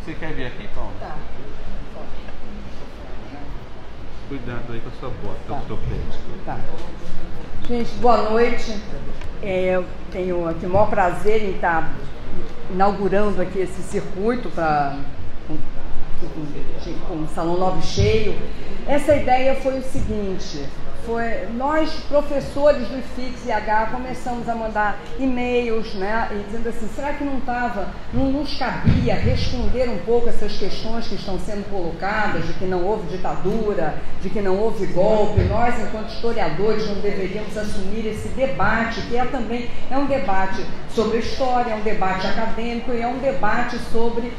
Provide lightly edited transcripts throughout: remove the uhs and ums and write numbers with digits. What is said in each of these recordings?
Você quer vir aqui, Paulo? Tá. Cuidado aí com a sua bota, Tá. ortopédica. Tá. Gente, boa noite. Eu tenho aqui o maior prazer em estar inaugurando aqui esse circuito com o Salão Nobre cheio. Essa ideia foi o seguinte: nós, professores do IFIX-IH, começamos a mandar e-mails, né, e dizendo assim, será que não nos cabia responder um pouco essas questões que estão sendo colocadas, de que não houve ditadura, de que não houve golpe? Nós, enquanto historiadores, não deveríamos assumir esse debate, que também é um debate sobre história, é um debate acadêmico e é um debate sobre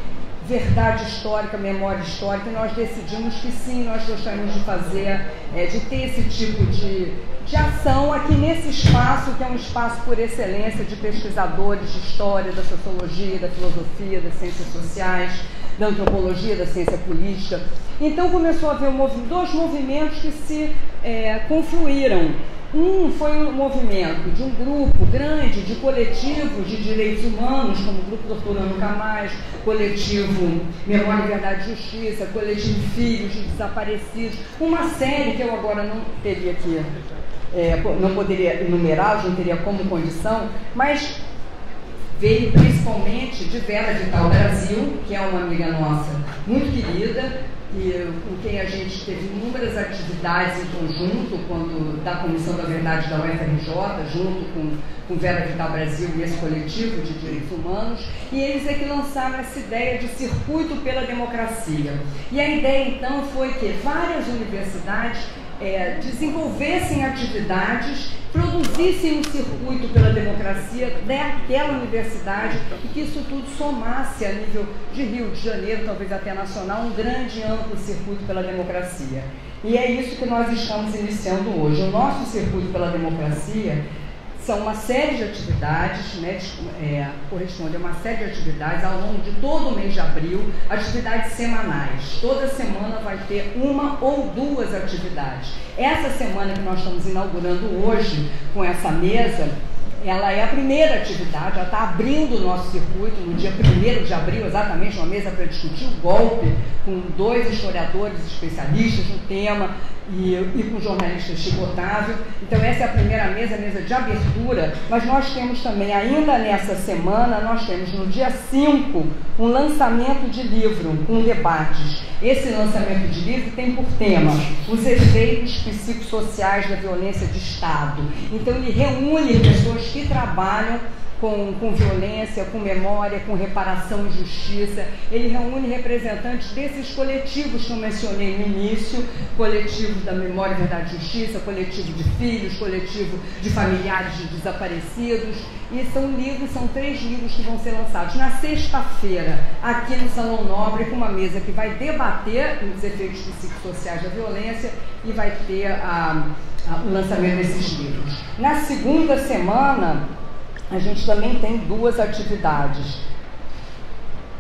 verdade histórica, memória histórica, e nós decidimos que sim, nós gostaríamos de fazer, de ter esse tipo de ação aqui nesse espaço, que é um espaço por excelência de pesquisadores de história, da sociologia, da filosofia, das ciências sociais, da antropologia, da ciência política. Então começou a haver dois movimentos que se confluíram. Um foi um movimento de um grupo grande de coletivos de direitos humanos, como o Grupo Tortura Nunca Mais, coletivo Memória, Verdade e Justiça, coletivo Filhos de Desaparecidos, uma série que eu agora não teria aqui, não poderia enumerar, não teria como condição, mas veio principalmente de Vera Vital Brasil, que é uma amiga nossa muito querida, e com quem a gente teve inúmeras atividades em conjunto, da Comissão da Verdade da UFRJ, junto com Vera Vital Brasil e esse coletivo de direitos humanos, e eles é que lançaram essa ideia de circuito pela democracia. E a ideia então foi que várias universidades desenvolvessem atividades, produzissem um circuito pela democracia daquela universidade e que isso tudo somasse a nível de Rio de Janeiro, talvez até nacional, um grande e amplo circuito pela democracia. E é isso que nós estamos iniciando hoje. O nosso circuito pela democracia são uma série de atividades, né, corresponde a uma série de atividades ao longo de todo o mês de abril, atividades semanais. Toda semana vai ter uma ou duas atividades. Essa semana que nós estamos inaugurando hoje, com essa mesa, ela é a primeira atividade, ela está abrindo o nosso circuito no dia 1º de abril, exatamente, uma mesa para discutir o golpe, com 2 historiadores especialistas no tema e com o jornalista Chico Otávio. Então essa é a primeira mesa, a mesa de abertura, mas nós temos também, ainda nessa semana, nós temos no dia 5, um lançamento de livro com debates. Esse lançamento de livro tem por tema os efeitos psicossociais da violência de Estado. Então ele reúne pessoas que trabalham com violência, com memória, com reparação e justiça. Ele reúne representantes desses coletivos que eu mencionei no início, coletivo da Memória, Verdade e Justiça, coletivo de filhos, coletivo de familiares de desaparecidos, e são 3 livros que vão ser lançados na sexta-feira, aqui no Salão Nobre, com uma mesa que vai debater os efeitos psicossociais da violência e vai ter o lançamento desses livros. Na segunda semana, a gente também tem 2 atividades.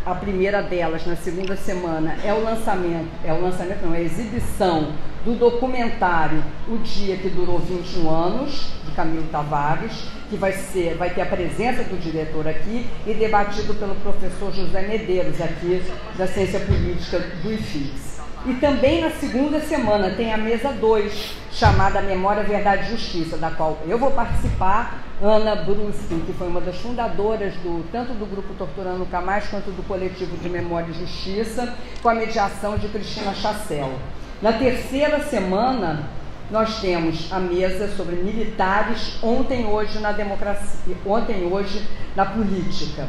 A primeira delas, na segunda semana, é a exibição do documentário O Dia que Durou 21 Anos, de Camilo Tavares, que vai ter a presença do diretor aqui e debatido pelo professor José Medeiros, aqui da Ciência Política do IFIX. E também na segunda semana tem a mesa 2, chamada Memória, Verdade e Justiça, da qual eu vou participar, Ana Bruskin, que foi uma das fundadoras tanto do Grupo Torturando Nunca Mais quanto do Coletivo de Memória e Justiça, com a mediação de Cristina Chassel. Na terceira semana, nós temos a mesa sobre militares ontem e hoje na democracia, ontem e hoje na política.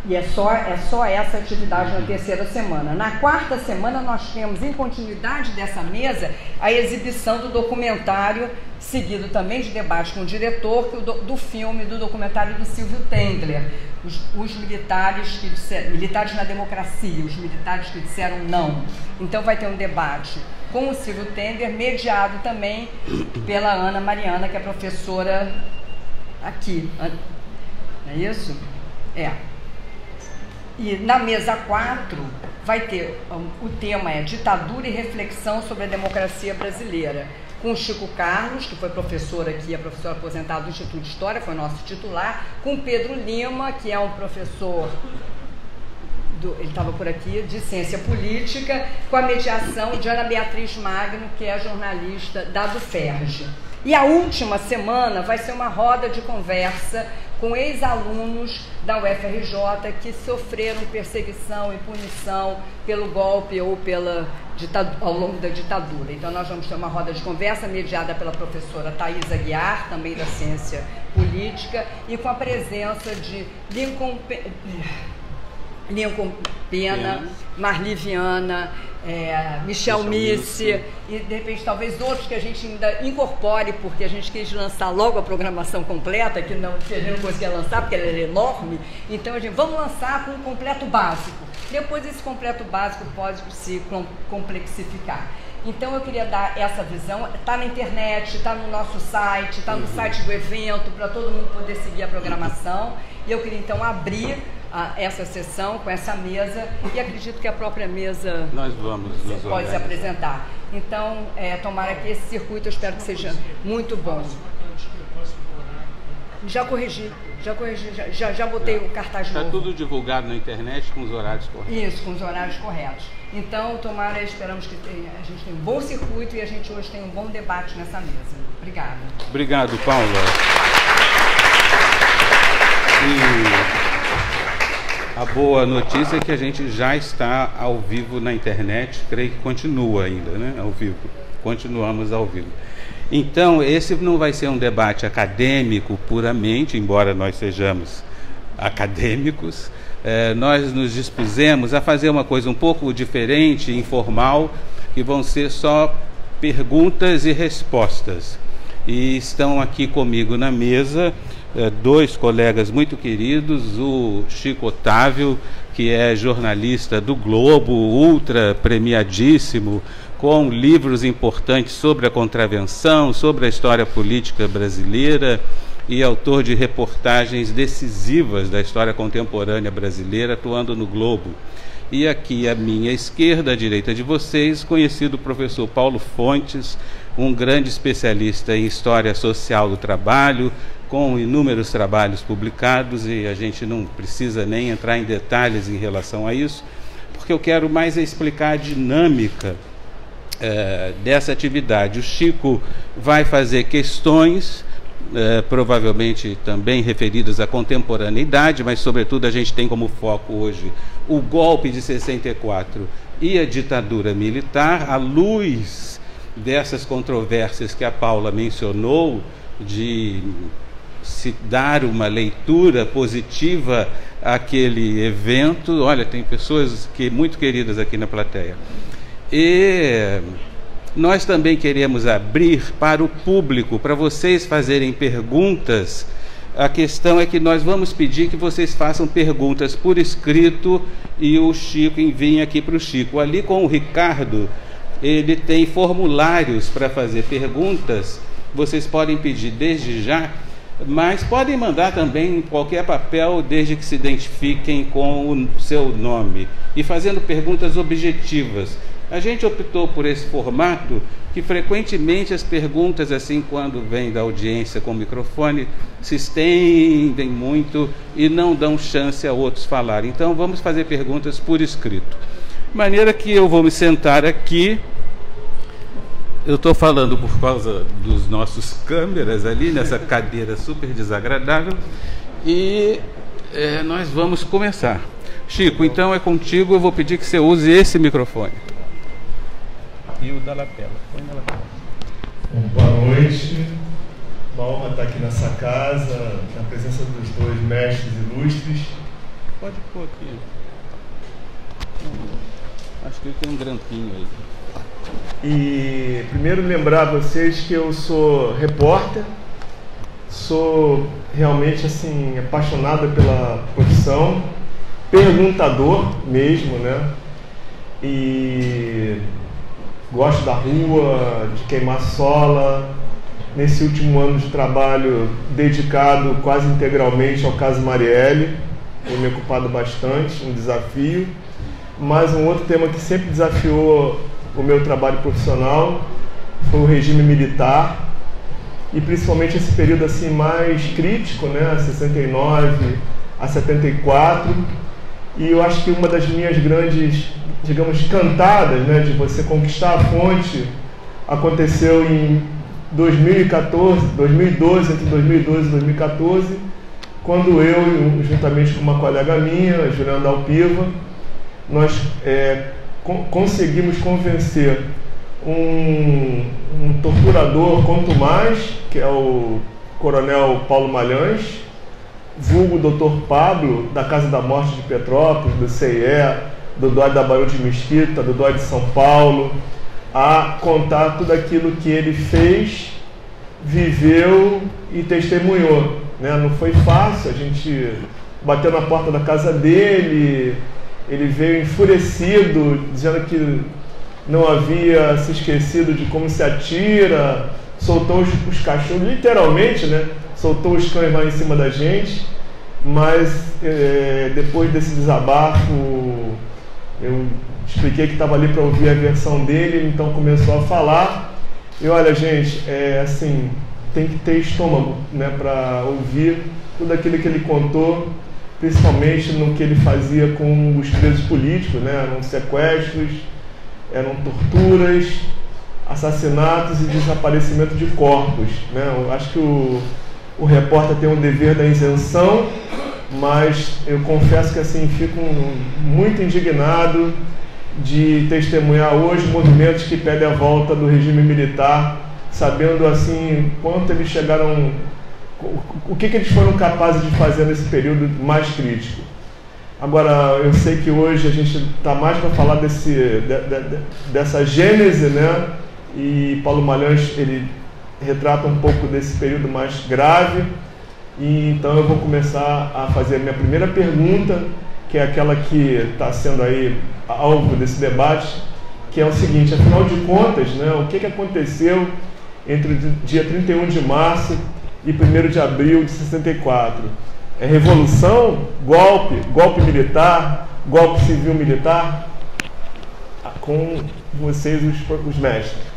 E é só essa atividade na terceira semana. Na quarta semana, nós temos, em continuidade dessa mesa, a exibição do documentário, seguido também de debate com o diretor, do filme, do documentário do Silvio Tendler, os militares que disseram, militares na democracia, os militares que disseram não. Então vai ter um debate com o Silvio Tendler, mediado também pela Ana Mariana, que é professora aqui. Não é isso? E na mesa 4 vai ter, o tema é Ditadura e Reflexão sobre a Democracia Brasileira, com o Chico Carlos, que foi professor aqui, é professor aposentado do Instituto de História, foi nosso titular, com Pedro Lima, que é um professor ele estava por aqui, de Ciência Política, com a mediação de Ana Beatriz Magno, que é jornalista da DUFERJ. E a última semana vai ser uma roda de conversa com ex-alunos da UFRJ que sofreram perseguição e punição pelo golpe ou ao longo da ditadura. Então nós vamos ter uma roda de conversa mediada pela professora Thais Aguiar, também da Ciência Política, e com a presença de Lincoln Pena, Marli Viana, Michel Misse e de repente talvez outros que a gente ainda incorpore, porque a gente quis lançar logo a programação completa, que a gente não conseguia lançar porque ela era enorme. Então a gente vamos lançar com um completo básico, depois esse completo básico pode se complexificar. Então eu queria dar essa visão, está na internet, está no nosso site, está no site do evento, para todo mundo poder seguir a programação. E eu queria então abrir essa sessão com essa mesa, e acredito que a própria mesa pode se apresentar. Então, tomara que esse circuito, eu espero que seja muito bom. Já corrigi, já botei o cartaz novo. Está tudo divulgado na internet com os horários corretos. Isso, com os horários corretos. Então, tomara, esperamos que a gente tenha um bom circuito e a gente hoje tenha um bom debate nessa mesa. Obrigada. Obrigado, Paula. A boa notícia é que a gente já está ao vivo na internet, creio que continua ainda, né? Ao vivo, continuamos ao vivo. Então, esse não vai ser um debate acadêmico puramente, embora nós sejamos acadêmicos. Nós nos dispusemos a fazer uma coisa um pouco diferente, informal, que vão ser só perguntas e respostas. E estão aqui comigo na mesa dois colegas muito queridos, o Chico Otávio, que é jornalista do Globo, ultra premiadíssimo, com livros importantes sobre a contravenção, sobre a história política brasileira e autor de reportagens decisivas da história contemporânea brasileira, atuando no Globo. E aqui à minha esquerda, à direita de vocês, conhecido professor Paulo Fontes, um grande especialista em história social do trabalho, com inúmeros trabalhos publicados, e a gente não precisa nem entrar em detalhes em relação a isso, porque eu quero mais explicar a dinâmica dessa atividade. O Chico vai fazer questões, provavelmente também referidas à contemporaneidade, mas sobretudo a gente tem como foco hoje o golpe de 64 e a ditadura militar, à luz dessas controvérsias que a Paula mencionou, de se dar uma leitura positiva àquele evento. Olha, tem pessoas muito queridas aqui na plateia. E nós também queremos abrir para o público, para vocês fazerem perguntas. A questão é que nós vamos pedir que vocês façam perguntas por escrito e o Chico envie aqui para o Chico. Ali com o Ricardo, ele tem formulários para fazer perguntas, vocês podem pedir desde já, mas podem mandar também em qualquer papel, desde que se identifiquem com o seu nome e fazendo perguntas objetivas. A gente optou por esse formato, que frequentemente as perguntas, assim, quando vêm da audiência com o microfone, se estendem muito e não dão chance a outros falarem. Então vamos fazer perguntas por escrito. De maneira que eu vou me sentar aqui. Eu estou falando por causa dos nossos câmeras ali, nessa cadeira super desagradável, e nós vamos começar. Chico, então é contigo, eu vou pedir que você use esse microfone. E o da lapela. Põe na lapela. Boa noite, uma honra estar aqui nessa casa, na presença dos dois mestres ilustres. Pode pôr aqui. Acho que ele tem um grampinho aí. E primeiro lembrar a vocês que eu sou repórter, sou realmente assim apaixonado pela profissão, perguntador mesmo, né? E gosto da rua, de queimar sola. Nesse último ano de trabalho dedicado quase integralmente ao caso Marielle, tenho me ocupado bastante, um desafio. Mas um outro tema que sempre desafiou o meu trabalho profissional foi o regime militar, e principalmente esse período assim mais crítico, né, 69 a 74, E eu acho que uma das minhas grandes, digamos, cantadas, né, de você conquistar a fonte, aconteceu em 2012, entre 2012 e 2014, quando eu, juntamente com uma colega minha, Juliana Dalpiva, nós conseguimos convencer um torturador quanto mais, que é o Coronel Paulo Malhães, vulgo Dr. Pablo, da Casa da Morte de Petrópolis, do CIE, do DOI da Barão de Mesquita, do DOI de São Paulo, a contar tudo aquilo que ele fez, viveu e testemunhou, né? Não foi fácil, a gente bateu na porta da casa dele, ele veio enfurecido, dizendo que não havia se esquecido de como se atira, soltou os cachorros, literalmente, né? Soltou os cães lá em cima da gente, mas depois desse desabafo, eu expliquei que estava ali para ouvir a versão dele, ele então começou a falar, e olha, gente, assim, tem que ter estômago, né, para ouvir tudo aquilo que ele contou, principalmente no que ele fazia com os presos políticos, né? Eram sequestros, eram torturas, assassinatos e desaparecimento de corpos, né? Eu acho que o repórter tem um dever da isenção, mas eu confesso que assim fico muito indignado de testemunhar hoje movimentos que pedem a volta do regime militar, sabendo assim quanto eles chegaram, o que eles foram capazes de fazer nesse período mais crítico. Agora, eu sei que hoje a gente está mais para falar dessa gênese, né? E Paulo Malhães, ele retrata um pouco desse período mais grave. E então eu vou começar a fazer a minha primeira pergunta, que é aquela que está sendo aí alvo desse debate, que é o seguinte: afinal de contas, né, o que aconteceu entre o dia 31 de março e 1º de abril de 64? É revolução? Golpe militar? Golpe civil-militar? Com vocês, os mestres.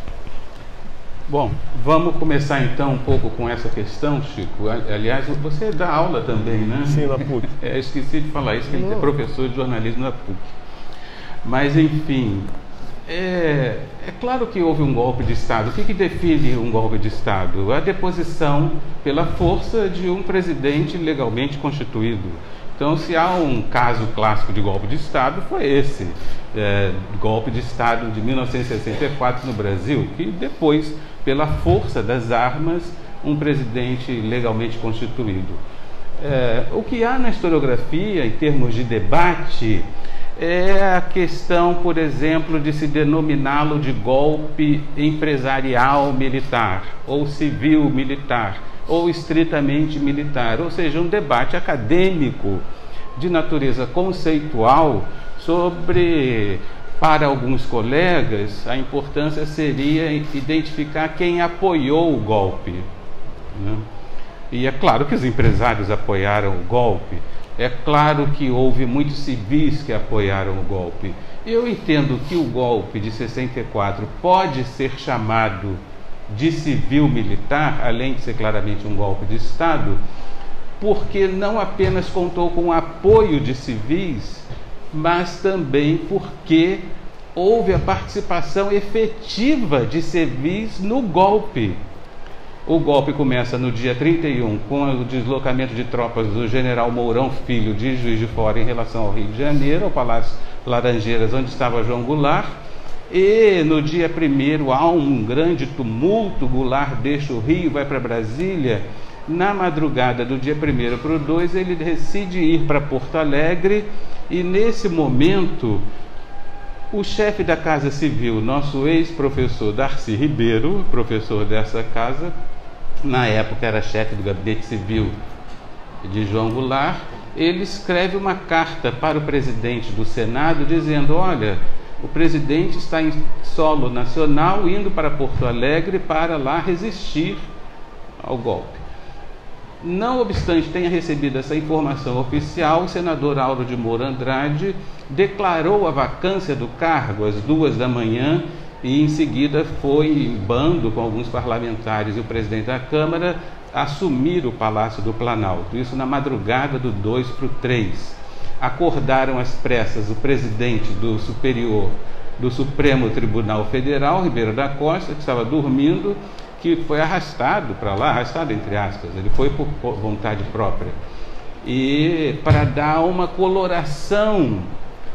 Bom, vamos começar então um pouco com essa questão, Chico. Aliás, você dá aula também, né? Sim, na PUC. Esqueci de falar isso, que ele é professor de jornalismo na PUC. Mas, enfim, é claro que houve um golpe de Estado. O que define um golpe de Estado? A deposição pela força de um presidente legalmente constituído. Então, se há um caso clássico de golpe de Estado, foi esse, golpe de Estado de 1964 no Brasil, que depois, pela força das armas, um presidente legalmente constituído. O que há na historiografia, em termos de debate, é a questão, por exemplo, de se denominá-lo de golpe empresarial militar, ou civil militar, ou estritamente militar, ou seja, um debate acadêmico de natureza conceitual sobre, para alguns colegas, a importância seria identificar quem apoiou o golpe, né? E é claro que os empresários apoiaram o golpe, é claro que houve muitos civis que apoiaram o golpe. Eu entendo que o golpe de 64 pode ser chamado de civil-militar, além de ser claramente um golpe de Estado, porque não apenas contou com o apoio de civis, mas também porque houve a participação efetiva de civis no golpe. O golpe começa no dia 31, com o deslocamento de tropas do general Mourão Filho de Juiz de Fora em relação ao Rio de Janeiro, ao Palácio Laranjeiras, onde estava João Goulart. E no dia 1º há um grande tumulto, Goulart deixa o Rio, vai para Brasília. Na madrugada do dia 1º para o 2, ele decide ir para Porto Alegre, e nesse momento o chefe da Casa Civil, nosso ex-professor Darcy Ribeiro, professor dessa casa, na época era chefe do gabinete civil de João Goulart, ele escreve uma carta para o presidente do Senado dizendo: olha, o presidente está em solo nacional, indo para Porto Alegre para lá resistir ao golpe. Não obstante tenha recebido essa informação oficial, o senador Auro de Moura Andrade declarou a vacância do cargo às 2 da manhã e em seguida foi em bando com alguns parlamentares e o presidente da Câmara assumir o Palácio do Planalto, isso na madrugada do 2 para o 3. acordaram às pressas o presidente do Supremo Tribunal Federal, Ribeiro da Costa, que estava dormindo, que foi arrastado para lá, arrastado entre aspas, ele foi por vontade própria, e para dar uma coloração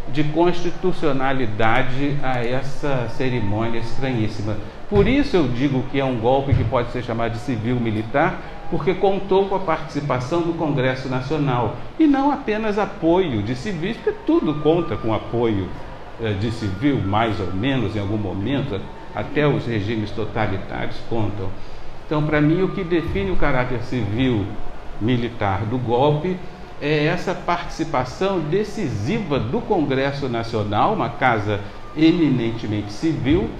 de constitucionalidade a essa cerimônia estranhíssima. Por isso eu digo que é um golpe que pode ser chamado de civil-militar, porque contou com a participação do Congresso Nacional, e não apenas apoio de civis, porque tudo conta com apoio de civil, mais ou menos, em algum momento, até os regimes totalitários contam. Então, para mim, o que define o caráter civil-militar do golpe é essa participação decisiva do Congresso Nacional, uma casa eminentemente civil,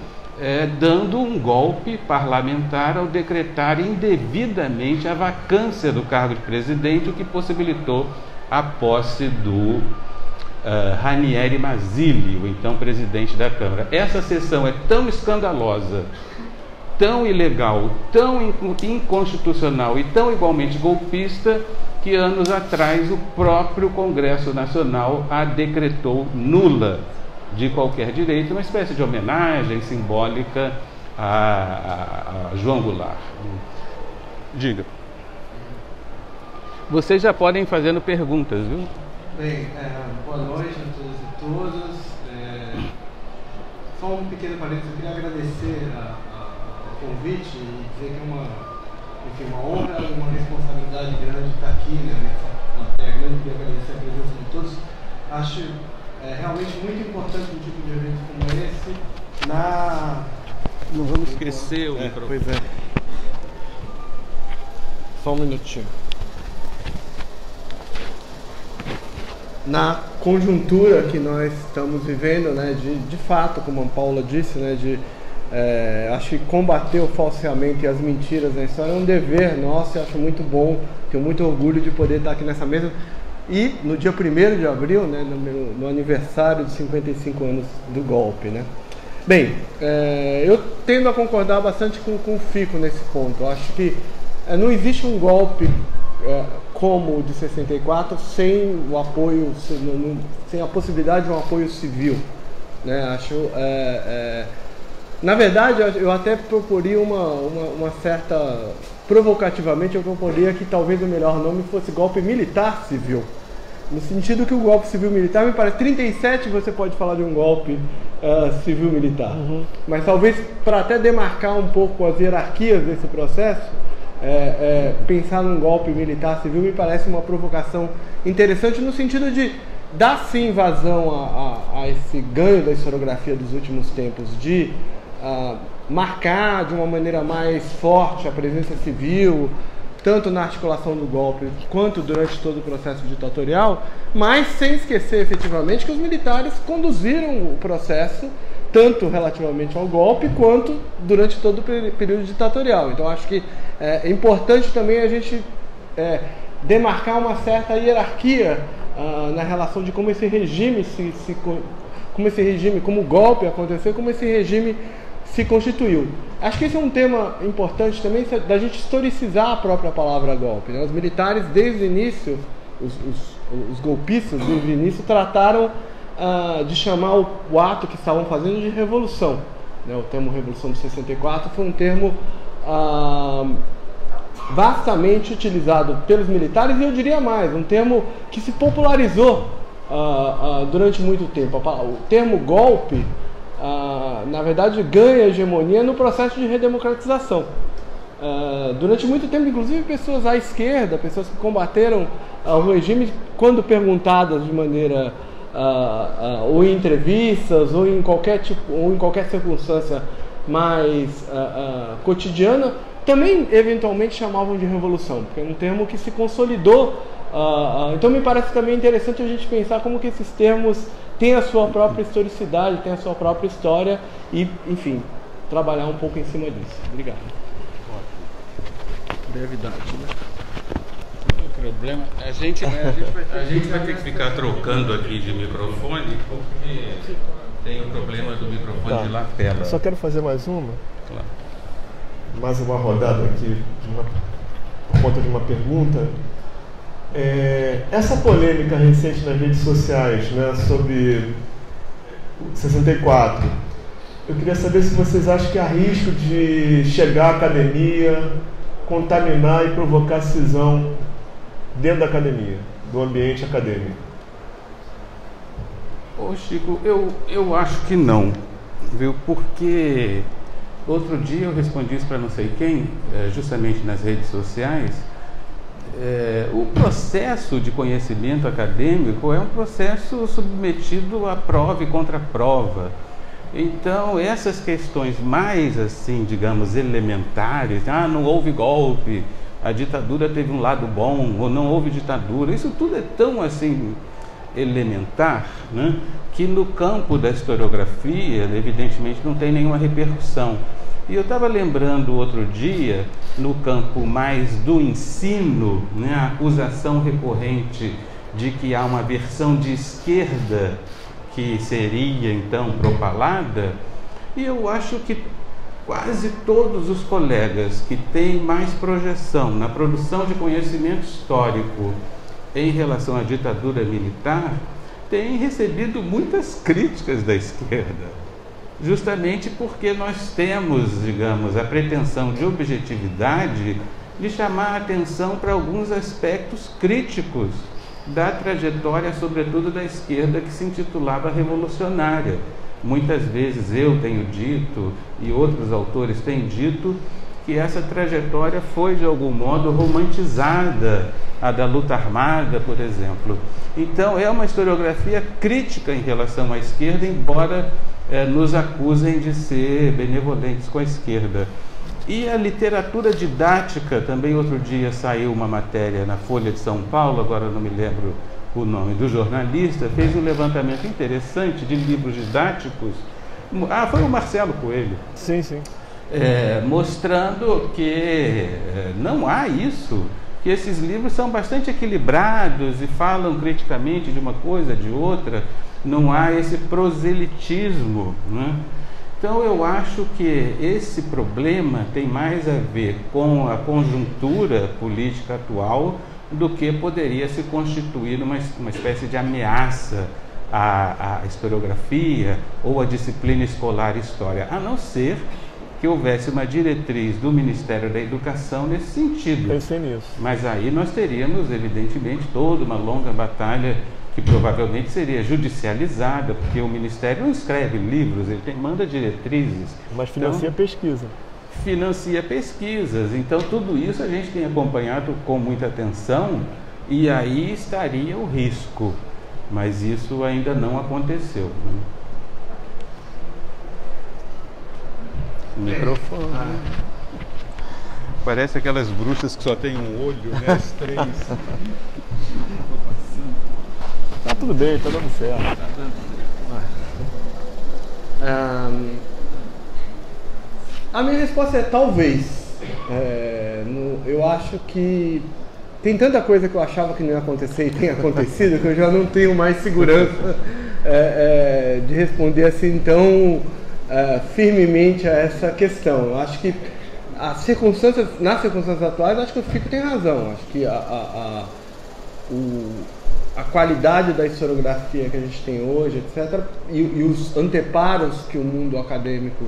dando um golpe parlamentar ao decretar indevidamente a vacância do cargo de presidente, o que possibilitou a posse do Ranieri Mazzilli, o então presidente da Câmara. Essa sessão é tão escandalosa, tão ilegal, tão inconstitucional e tão igualmente golpista, que anos atrás o próprio Congresso Nacional a decretou nula de qualquer direito, uma espécie de homenagem simbólica a João Goulart. Diga. Vocês já podem ir fazendo perguntas, viu? Bem, boa noite a todos e todas. Só um pequeno parênteses, eu queria agradecer o convite e dizer que é uma honra e uma responsabilidade grande estar aqui, né, nessa plateia grande. Queria agradecer a presença de todos. Acho realmente muito importante um tipo de evento como esse. Não vamos esquecer o microfone. Pois é. Só um minutinho. Na conjuntura que nós estamos vivendo, né, de fato, como a Paula disse, né, acho que combater o falseamento e as mentiras na história é um dever nosso, e acho muito bom, tenho muito orgulho de poder estar aqui nessa mesa. E no dia 1º de abril, né, no aniversário de 55 anos do golpe, né? Bem, eu tendo a concordar bastante com o Fico nesse ponto. Eu acho que não existe um golpe como o de 64 sem o apoio, sem a possibilidade de um apoio civil, né? Acho, na verdade, eu até proporia uma certa, provocativamente, eu proporia que talvez o melhor nome fosse golpe militar civil, no sentido que o golpe civil-militar, me parece, 37 você pode falar de um golpe civil-militar, mas talvez para até demarcar um pouco as hierarquias desse processo, pensar num golpe militar civil me parece uma provocação interessante, no sentido de dar sim vazão a esse ganho da historiografia dos últimos tempos, de marcar de uma maneira mais forte a presença civil, tanto na articulação do golpe quanto durante todo o processo ditatorial, mas sem esquecer efetivamente que os militares conduziram o processo tanto relativamente ao golpe quanto durante todo o período ditatorial. Então acho que é importante também a gente demarcar uma certa hierarquia na relação de como esse regime como o golpe aconteceu, como esse regime se constituiu. Acho que esse é um tema importante também, da gente historicizar a própria palavra golpe, né? Os militares, desde o início, os golpistas, desde o início, trataram de chamar o ato que estavam fazendo de revolução, né? O termo Revolução de 64 foi um termo vastamente utilizado pelos militares, e eu diria mais, um termo que se popularizou durante muito tempo. O termo golpe, na verdade, ganha hegemonia no processo de redemocratização. Durante muito tempo, inclusive, pessoas à esquerda, pessoas que combateram o regime, quando perguntadas de maneira ou em entrevistas ou em qualquer circunstância mais cotidiana, também eventualmente chamavam de revolução, porque é um termo que se consolidou. Então me parece também interessante a gente pensar como que esses termos têm a sua própria historicidade, têm a sua própria história e, enfim, trabalhar um pouco em cima disso. Obrigado. Brevidade, né? O problema, a gente vai ter que ficar trocando aqui de microfone, porque tem o problema do microfone de lapela. Eu só quero fazer mais uma. Claro. Mais uma rodada aqui por conta de uma pergunta. Essa polêmica recente nas redes sociais, né, sobre 64, eu queria saber se vocês acham que há risco de chegar à academia, contaminar e provocar cisão dentro da academia, do ambiente acadêmico. Ô Chico, eu acho que não, viu? Porque outro dia eu respondi isso para não sei quem, justamente nas redes sociais. O processo de conhecimento acadêmico é um processo submetido a prova e contra-prova. Então, essas questões mais, assim, digamos, elementares, não houve golpe, a ditadura teve um lado bom, ou não houve ditadura, isso tudo é tão, assim, elementar, né, que no campo da historiografia, evidentemente, não tem nenhuma repercussão. E eu estava lembrando outro dia, no campo mais do ensino, né, a acusação recorrente de que há uma versão de esquerda que seria então propalada, e eu acho que quase todos os colegas que têm mais projeção na produção de conhecimento histórico em relação à ditadura militar têm recebido muitas críticas da esquerda, justamente porque nós temos, digamos, a pretensão de objetividade de chamar a atenção para alguns aspectos críticos da trajetória, sobretudo da esquerda, que se intitulava revolucionária. Muitas vezes eu tenho dito, e outros autores têm dito, que essa trajetória foi de algum modo romantizada, a da luta armada, por exemplo. Então é uma historiografia crítica em relação à esquerda, embora nos acusem de ser benevolentes com a esquerda. E a literatura didática, também outro dia saiu uma matéria na Folha de São Paulo, agora não me lembro o nome do jornalista, fez um levantamento interessante de livros didáticos. Foi o Marcelo Coelho. Sim, sim. Mostrando que não há isso, que esses livros são bastante equilibrados e falam criticamente de uma coisa, de outra, não há esse proselitismo, né? Então eu acho que esse problema tem mais a ver com a conjuntura política atual do que poderia se constituir uma espécie de ameaça à historiografia ou à disciplina escolar História, a não ser que houvesse uma diretriz do Ministério da Educação nesse sentido. Pensei nisso. Mas aí nós teríamos, evidentemente, toda uma longa batalha que provavelmente seria judicializada, porque o Ministério não escreve livros, ele manda diretrizes. Mas financia pesquisa. Financia pesquisas. Então, tudo isso a gente tem acompanhado com muita atenção e aí estaria o risco. Mas isso ainda não aconteceu, né? Microfone. Parece aquelas bruxas que só tem um olho, né? As três. Tá tudo bem, tá dando certo. A minha resposta é talvez. Eu acho que tem tanta coisa que eu achava que não ia acontecer e tem acontecido que eu já não tenho mais segurança de responder assim tão firmemente a essa questão. Eu acho que nas circunstâncias atuais, acho que o Fico tem razão. Acho que a qualidade da historiografia que a gente tem hoje, etc., e os anteparos que o mundo acadêmico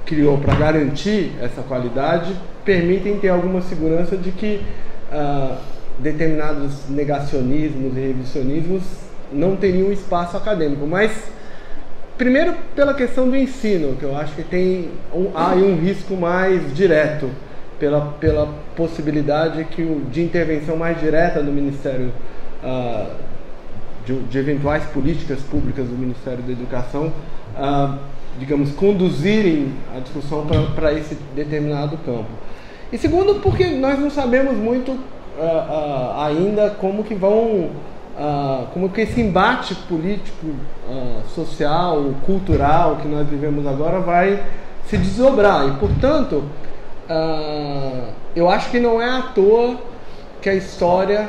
criou para garantir essa qualidade, permitem ter alguma segurança de que determinados negacionismos e revisionismos não teriam espaço acadêmico. Mas, primeiro, pela questão do ensino, que eu acho que há um risco mais direto, pela possibilidade de intervenção mais direta do Ministério, de eventuais políticas públicas do Ministério da Educação, digamos, conduzirem a discussão para esse determinado campo. E segundo, porque nós não sabemos muito ainda como que esse embate político, social, cultural que nós vivemos agora vai se desdobrar. E, portanto, eu acho que não é à toa que a história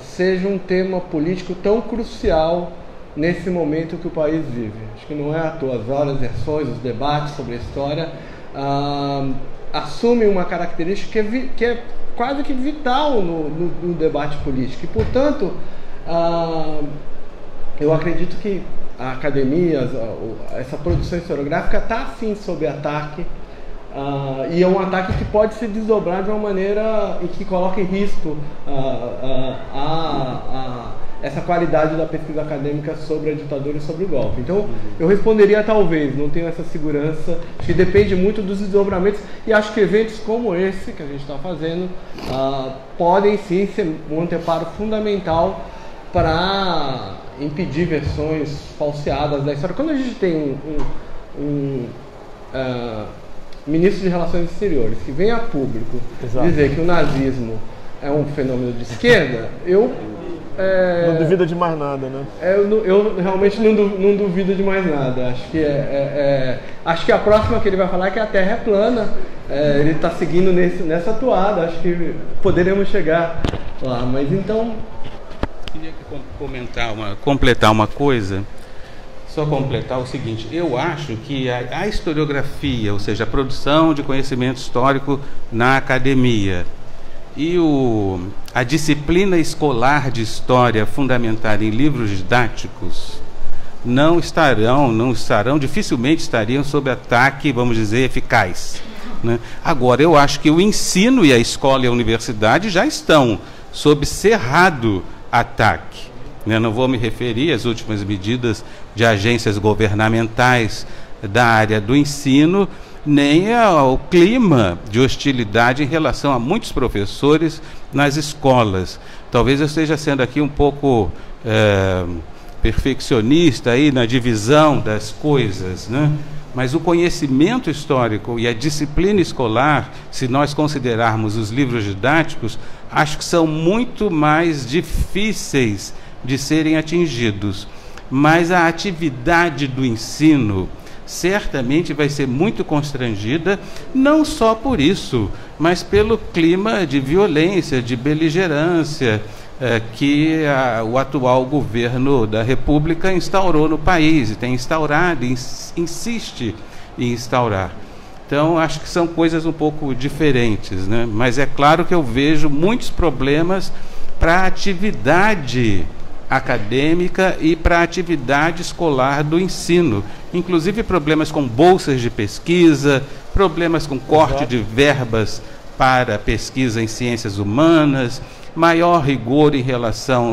seja um tema político tão crucial nesse momento que o país vive. Acho que não é à toa. As várias versões, os debates sobre a história assumem uma característica que é quase que vital no debate político. E, portanto, eu acredito que a academia, essa produção historiográfica está sim sob ataque, e é um ataque que pode se desdobrar de uma maneira em que coloca em risco essa qualidade da pesquisa acadêmica sobre a ditadura e sobre o golpe. Então, eu responderia talvez, não tenho essa segurança, acho que depende muito dos desdobramentos, e acho que eventos como esse que a gente está fazendo podem sim ser um anteparo fundamental para impedir versões falseadas da história. Quando a gente tem um ministro de Relações Exteriores que vem a público dizer que o nazismo é um fenômeno de esquerda, não duvida de mais nada, né? Eu realmente não duvido de mais nada. Acho que a próxima que ele vai falar é que a Terra é plana. Ele está seguindo nessa toada. Acho que poderemos chegar lá. Mas então... Queria completar uma coisa. Só completar o seguinte: eu acho que a historiografia, ou seja, a produção de conhecimento histórico na academia, e a disciplina escolar de história fundamentada em livros didáticos dificilmente estariam sob ataque, vamos dizer, eficaz, né? Agora, eu acho que o ensino e a escola e a universidade já estão sob cerrado ataque, né? Não vou me referir às últimas medidas de agências governamentais da área do ensino, nem ao clima de hostilidade em relação a muitos professores nas escolas. Talvez eu esteja sendo aqui um pouco perfeccionista aí na divisão das coisas, né? Mas o conhecimento histórico e a disciplina escolar, se nós considerarmos os livros didáticos, acho que são muito mais difíceis de serem atingidos. Mas a atividade do ensino certamente vai ser muito constrangida, não só por isso, mas pelo clima de violência, de beligerância que o atual governo da República instaurou no país, e tem instaurado, insiste em instaurar. Então, acho que são coisas um pouco diferentes, né? Mas é claro que eu vejo muitos problemas para a atividade acadêmica e para a atividade escolar do ensino, inclusive problemas com bolsas de pesquisa, problemas com corte de verbas para pesquisa em ciências humanas, maior rigor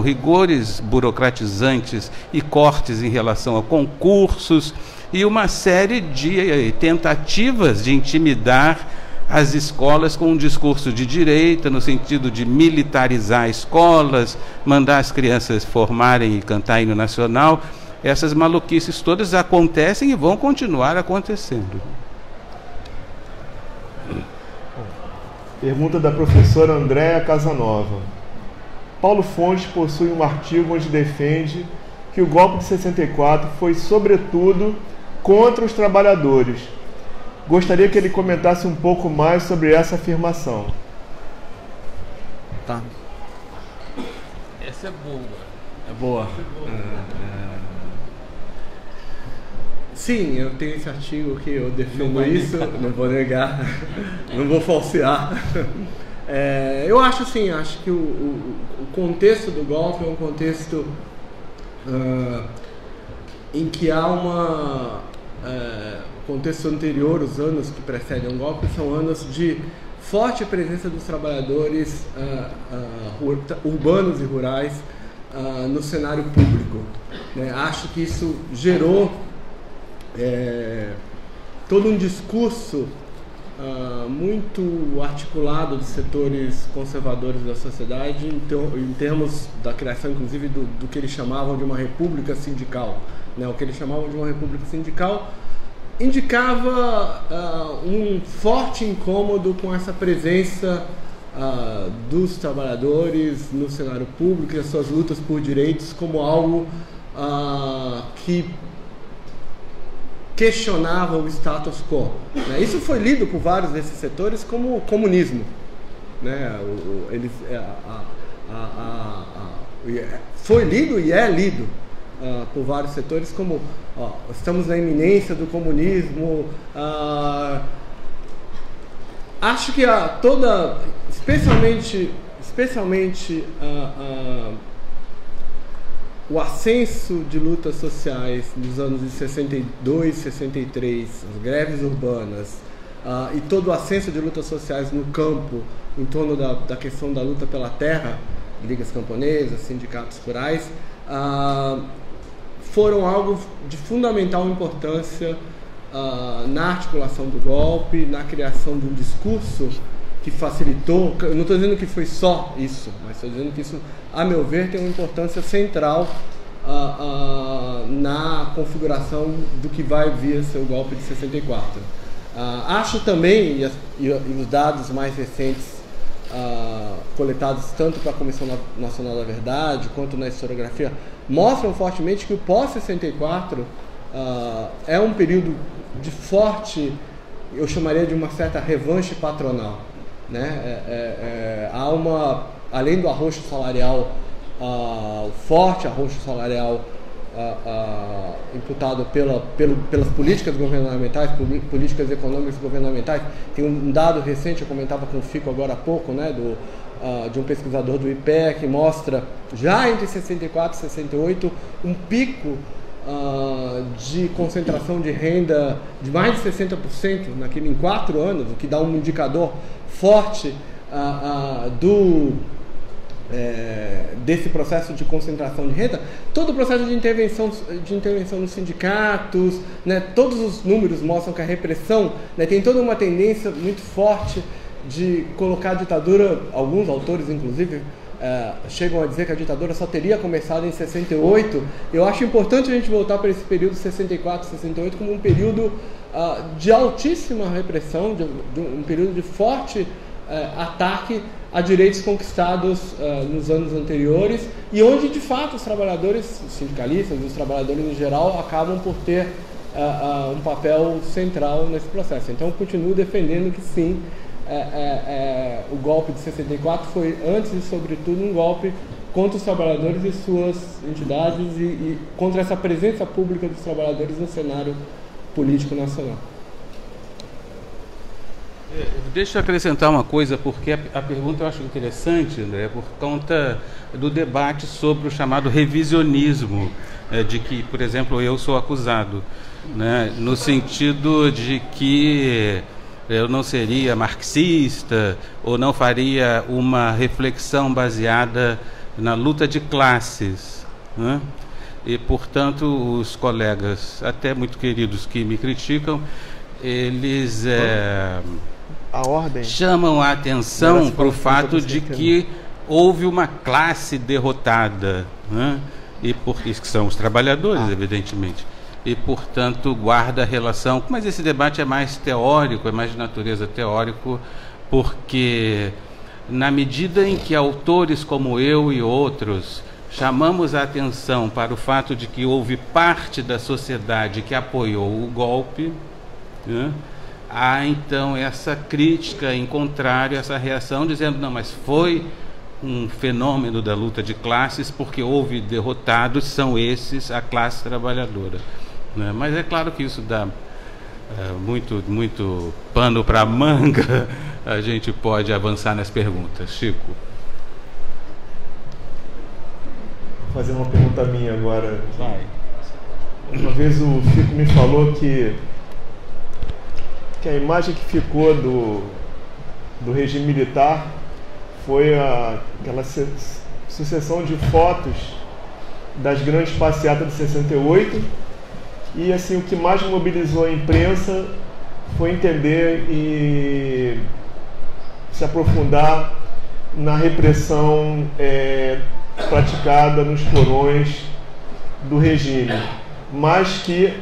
rigores burocratizantes e cortes em relação a concursos, e uma série de tentativas de intimidar as escolas com um discurso de direita, no sentido de militarizar escolas, mandar as crianças formarem e cantar hino nacional. Essas maluquices todas acontecem e vão continuar acontecendo. Pergunta da professora Andréa Casanova. Paulo Fontes possui um artigo onde defende que o golpe de 64 foi, sobretudo, contra os trabalhadores. Gostaria que ele comentasse um pouco mais sobre essa afirmação. Tá. Essa é boa. É boa. Sim, eu tenho esse artigo que eu defendo isso, não vou negar, não vou falsear. Eu acho assim, acho que o contexto do golpe é um contexto em que há o contexto anterior, os anos que precedem o golpe, são anos de forte presença dos trabalhadores urbanos e rurais no cenário público, né? Acho que isso gerou todo um discurso muito articulado dos setores conservadores da sociedade, em termos da criação, inclusive, do que eles chamavam de uma república sindical, né? O que eles chamavam de uma república sindical indicava um forte incômodo com essa presença dos trabalhadores no cenário público e as suas lutas por direitos como algo que questionava o status quo, né? Isso foi lido por vários desses setores como comunismo, né? Foi lido e é lido por vários setores como estamos na iminência do comunismo, acho que especialmente o ascenso de lutas sociais nos anos de 62, 63, as greves urbanas, e todo o ascenso de lutas sociais no campo em torno da questão da luta pela terra, ligas camponesas, sindicatos rurais, foram algo de fundamental importância na articulação do golpe, na criação de um discurso que facilitou. Eu não estou dizendo que foi só isso, mas estou dizendo que isso, a meu ver, tem uma importância central na configuração do que vai vir a ser o golpe de 64. Acho também, e os dados mais recentes coletados tanto para a Comissão Nacional da Verdade quanto na historiografia, mostram fortemente que o pós-64 é um período de forte, eu chamaria de uma certa revanche patronal, né? Há além do arroxo salarial, forte arroxo salarial imputado pelas políticas governamentais, políticas econômicas governamentais. Tem um dado recente, eu comentava com o Fico agora há pouco, né, de um pesquisador do IPEA, que mostra, já entre 64 e 68, um pico de concentração de renda de mais de 60% em 4 anos, o que dá um indicador forte desse processo de concentração de renda. Todo o processo de intervenção nos sindicatos, né, todos os números mostram que a repressão, né, tem toda uma tendência muito forte de colocar a ditadura, alguns autores inclusive chegam a dizer que a ditadura só teria começado em 68. Eu acho importante a gente voltar para esse período 64, 68 como um período de altíssima repressão, um período de forte ataque a direitos conquistados nos anos anteriores, e onde de fato os trabalhadores, os sindicalistas, os trabalhadores em geral acabam por ter um papel central nesse processo. Então eu continuo defendendo que sim, o golpe de 64 foi, antes e sobretudo, um golpe contra os trabalhadores e suas entidades e contra essa presença pública dos trabalhadores no cenário político nacional. Deixa eu acrescentar uma coisa, porque a pergunta eu acho interessante, André, por conta do debate sobre o chamado revisionismo, de que, por exemplo, eu sou acusado, né, no sentido de que eu não seria marxista ou não faria uma reflexão baseada na luta de classes, né? E, portanto, os colegas, até muito queridos, que me criticam, eles chamam a atenção para o fato de que houve uma classe derrotada, né? E isso que são os trabalhadores, evidentemente. E, portanto, guarda a relação. Mas esse debate é mais teórico, é mais de natureza teórico, porque na medida em que autores como eu e outros chamamos a atenção para o fato de que houve parte da sociedade que apoiou o golpe, né, há então essa crítica em contrário, essa reação, dizendo, não, mas foi um fenômeno da luta de classes, porque houve derrotados, são esses a classe trabalhadora. Mas é claro que isso dá muito pano para manga. A gente pode avançar nas perguntas. Chico. Vou fazer uma pergunta minha agora. Vai. Uma vez o Chico me falou que a imagem que ficou do regime militar foi aquela sucessão de fotos das grandes passeatas de 68. E assim, o que mais mobilizou a imprensa foi entender e se aprofundar na repressão praticada nos porões do regime. Mas que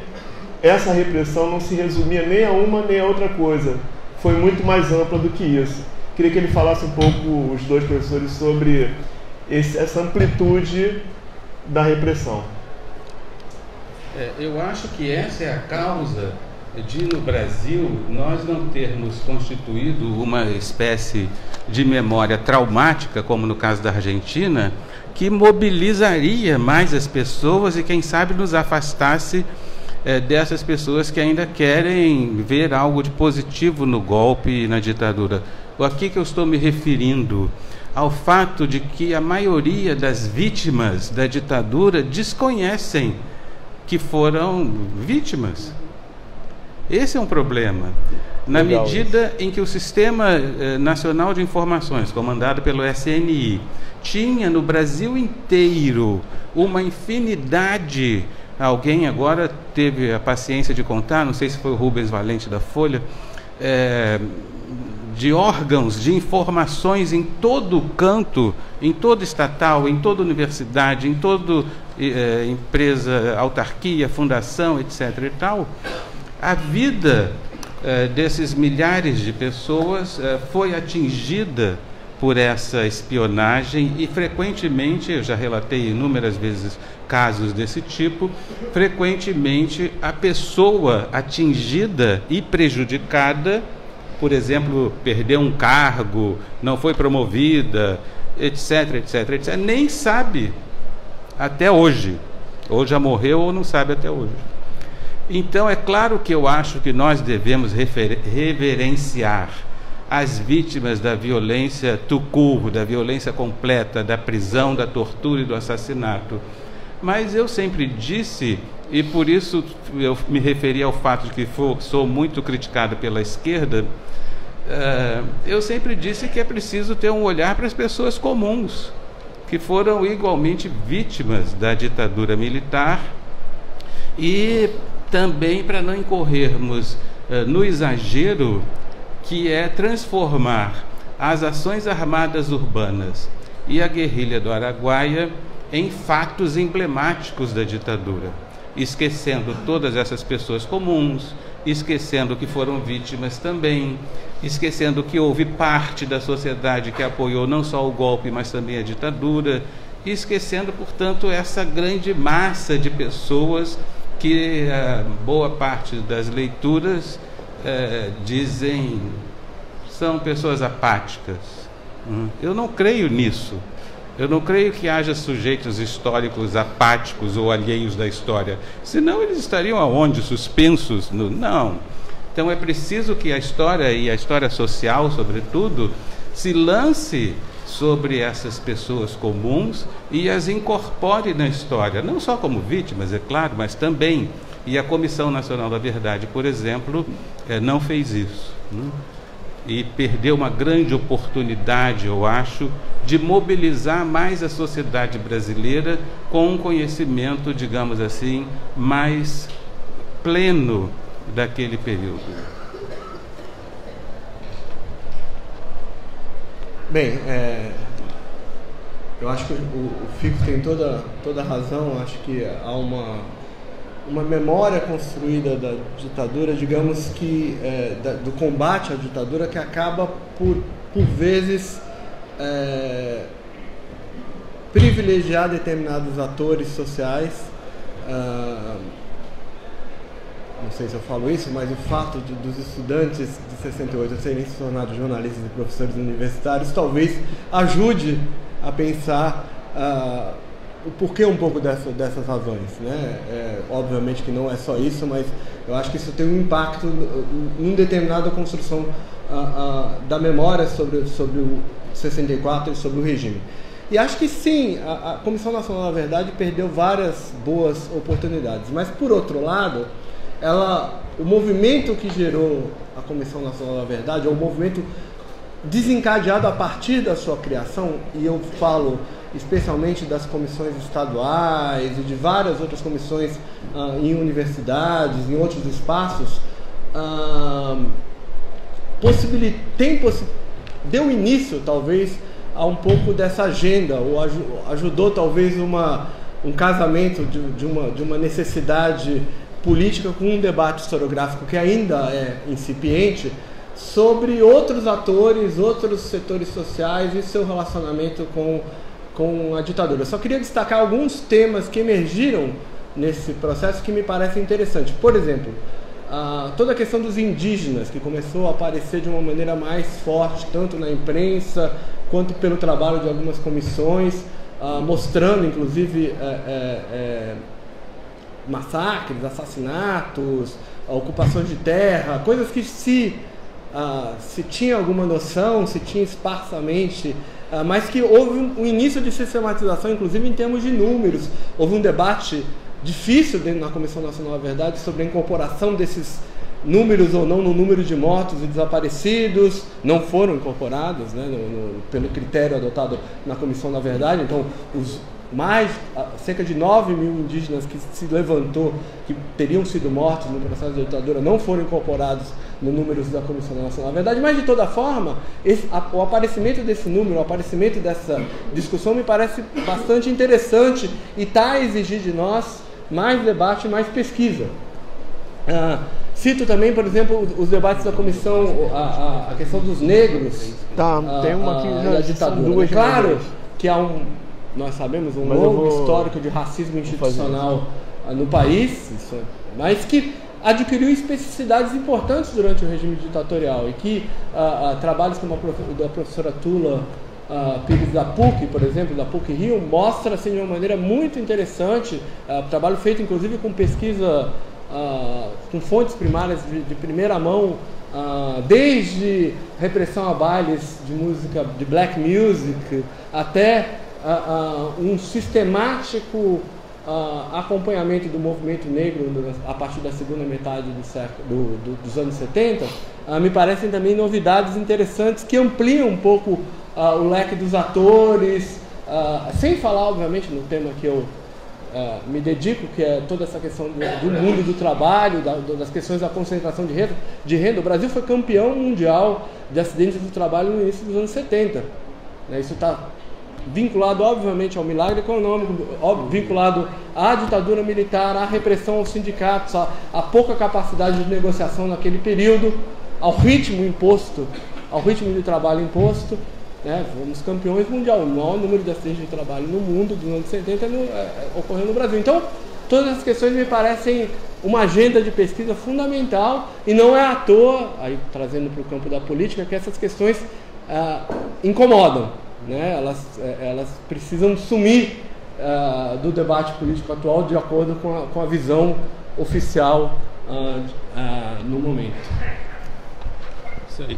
essa repressão não se resumia nem a uma nem a outra coisa. Foi muito mais ampla do que isso. Queria que ele falasse um pouco, os dois professores, sobre essa amplitude da repressão. Eu acho que essa é a causa de, no Brasil, nós não termos constituído uma espécie de memória traumática, como no caso da Argentina, que mobilizaria mais as pessoas e, quem sabe, nos afastasse dessas pessoas que ainda querem ver algo de positivo no golpe e na ditadura. Aqui que eu estou me referindo ao fato de que a maioria das vítimas da ditadura desconhecem que foram vítimas. Esse é um problema. Na medida em que o Sistema Nacional de Informações, comandado pelo SNI, tinha no Brasil inteiro uma infinidade, alguém agora teve a paciência de contar, não sei se foi o Rubens Valente da Folha, de órgãos de informações em todo canto, em toda estatal, em toda universidade, em toda empresa, autarquia, fundação, etc. e tal, a vida desses milhares de pessoas foi atingida por essa espionagem e frequentemente, eu já relatei inúmeras vezes casos desse tipo, frequentemente a pessoa atingida e prejudicada, por exemplo, perdeu um cargo, não foi promovida, etc, etc, etc, nem sabe até hoje, ou já morreu ou não sabe até hoje. Então é claro que eu acho que nós devemos reverenciar as vítimas da violência tout-court, da violência completa, da prisão, da tortura e do assassinato. Mas eu sempre disse, e por isso eu me referi ao fato de que sou muito criticado pela esquerda, eu sempre disse que é preciso ter um olhar para as pessoas comuns, que foram igualmente vítimas da ditadura militar, e também para não incorrermos no exagero, que é transformar as ações armadas urbanas e a guerrilha do Araguaia em fatos emblemáticos da ditadura, esquecendo todas essas pessoas comuns, esquecendo que foram vítimas também, esquecendo que houve parte da sociedade que apoiou não só o golpe, mas também a ditadura, e esquecendo, portanto, essa grande massa de pessoas que boa parte das leituras dizem são pessoas apáticas. Eu não creio nisso. Eu não creio que haja sujeitos históricos apáticos ou alheios da história. Senão eles estariam aonde? Suspensos? Não. Então é preciso que a história, e a história social, sobretudo, se lance sobre essas pessoas comuns e as incorpore na história, não só como vítimas, é claro, mas também. E a Comissão Nacional da Verdade, por exemplo, não fez isso, né? E perdeu uma grande oportunidade, eu acho, de mobilizar mais a sociedade brasileira com um conhecimento, digamos assim, mais pleno daquele período. Bem, eu acho que o Fico tem toda a razão. Acho que há uma memória construída da ditadura, digamos que do combate à ditadura, que acaba por vezes privilegiar determinados atores sociais. Não sei se eu falo isso, mas o fato dos estudantes de 68 terem se tornado jornalistas e professores universitários talvez ajude a pensar o porquê um pouco dessas razões, né? Obviamente que não é só isso, mas eu acho que isso tem um impacto em determinada construção da memória sobre o 64 e sobre o regime. E acho que sim, a Comissão Nacional da Verdade perdeu várias boas oportunidades, mas por outro lado, o movimento que gerou a Comissão Nacional da Verdade, é um movimento desencadeado a partir da sua criação, e eu falo especialmente das comissões estaduais e de várias outras comissões em universidades, em outros espaços, deu início talvez a um pouco dessa agenda, ou ajudou talvez um casamento de uma necessidade política com um debate historiográfico que ainda é incipiente, sobre outros atores, outros setores sociais e seu relacionamento com a ditadura. Eu só queria destacar alguns temas que emergiram nesse processo que me parecem interessantes. Por exemplo, toda a questão dos indígenas, que começou a aparecer de uma maneira mais forte, tanto na imprensa quanto pelo trabalho de algumas comissões, mostrando inclusive massacres, assassinatos, ocupações de terra, coisas que se tinha alguma noção, se tinha esparsamente, mas que houve um início de sistematização, inclusive em termos de números. Houve um debate difícil dentro da Comissão Nacional da Verdade sobre a incorporação desses números ou não no número de mortos e desaparecidos. Não foram incorporados, né, pelo critério adotado na Comissão da Verdade. Então, cerca de 9 mil indígenas que se levantou, que teriam sido mortos no processo de ditadura, não foram incorporados no números da Comissão Nacional da Verdade. Mas, de toda forma, o aparecimento desse número, o aparecimento dessa discussão me parece bastante interessante e está a exigir de nós mais debate e mais pesquisa. Cito também, por exemplo, os debates da comissão, a questão dos negros. Tem uma aqui e a ditadura. Claro que há nós sabemos, um longo histórico de racismo institucional no país, mas que adquiriu especificidades importantes durante o regime ditatorial, e que trabalhos como da professora Tula Pires da PUC, por exemplo, da PUC Rio, mostra assim, de uma maneira muito interessante, trabalho feito inclusive com pesquisa com fontes primárias de primeira mão, desde repressão a bailes de música, de black music, até um sistemático acompanhamento do movimento negro a partir da segunda metade dos anos 70, me parecem também novidades interessantes que ampliam um pouco o leque dos atores, sem falar, obviamente, no tema que eu me dedico, que é toda essa questão do mundo do trabalho, das questões da concentração de renda. O Brasil foi campeão mundial de acidentes do trabalho no início dos anos 70. Isso está vinculado, obviamente, ao milagre econômico, vinculado à ditadura militar, à repressão aos sindicatos, à pouca capacidade de negociação naquele período, ao ritmo imposto, ao ritmo de trabalho imposto. Fomos campeões mundial. O maior número de acidentes de trabalho no mundo dos anos 70 ocorreu no Brasil. Então, todas essas questões me parecem uma agenda de pesquisa fundamental, e não é à toa, aí trazendo para o campo da política, que essas questões incomodam. Elas precisam sumir do debate político atual de acordo com a visão oficial no momento.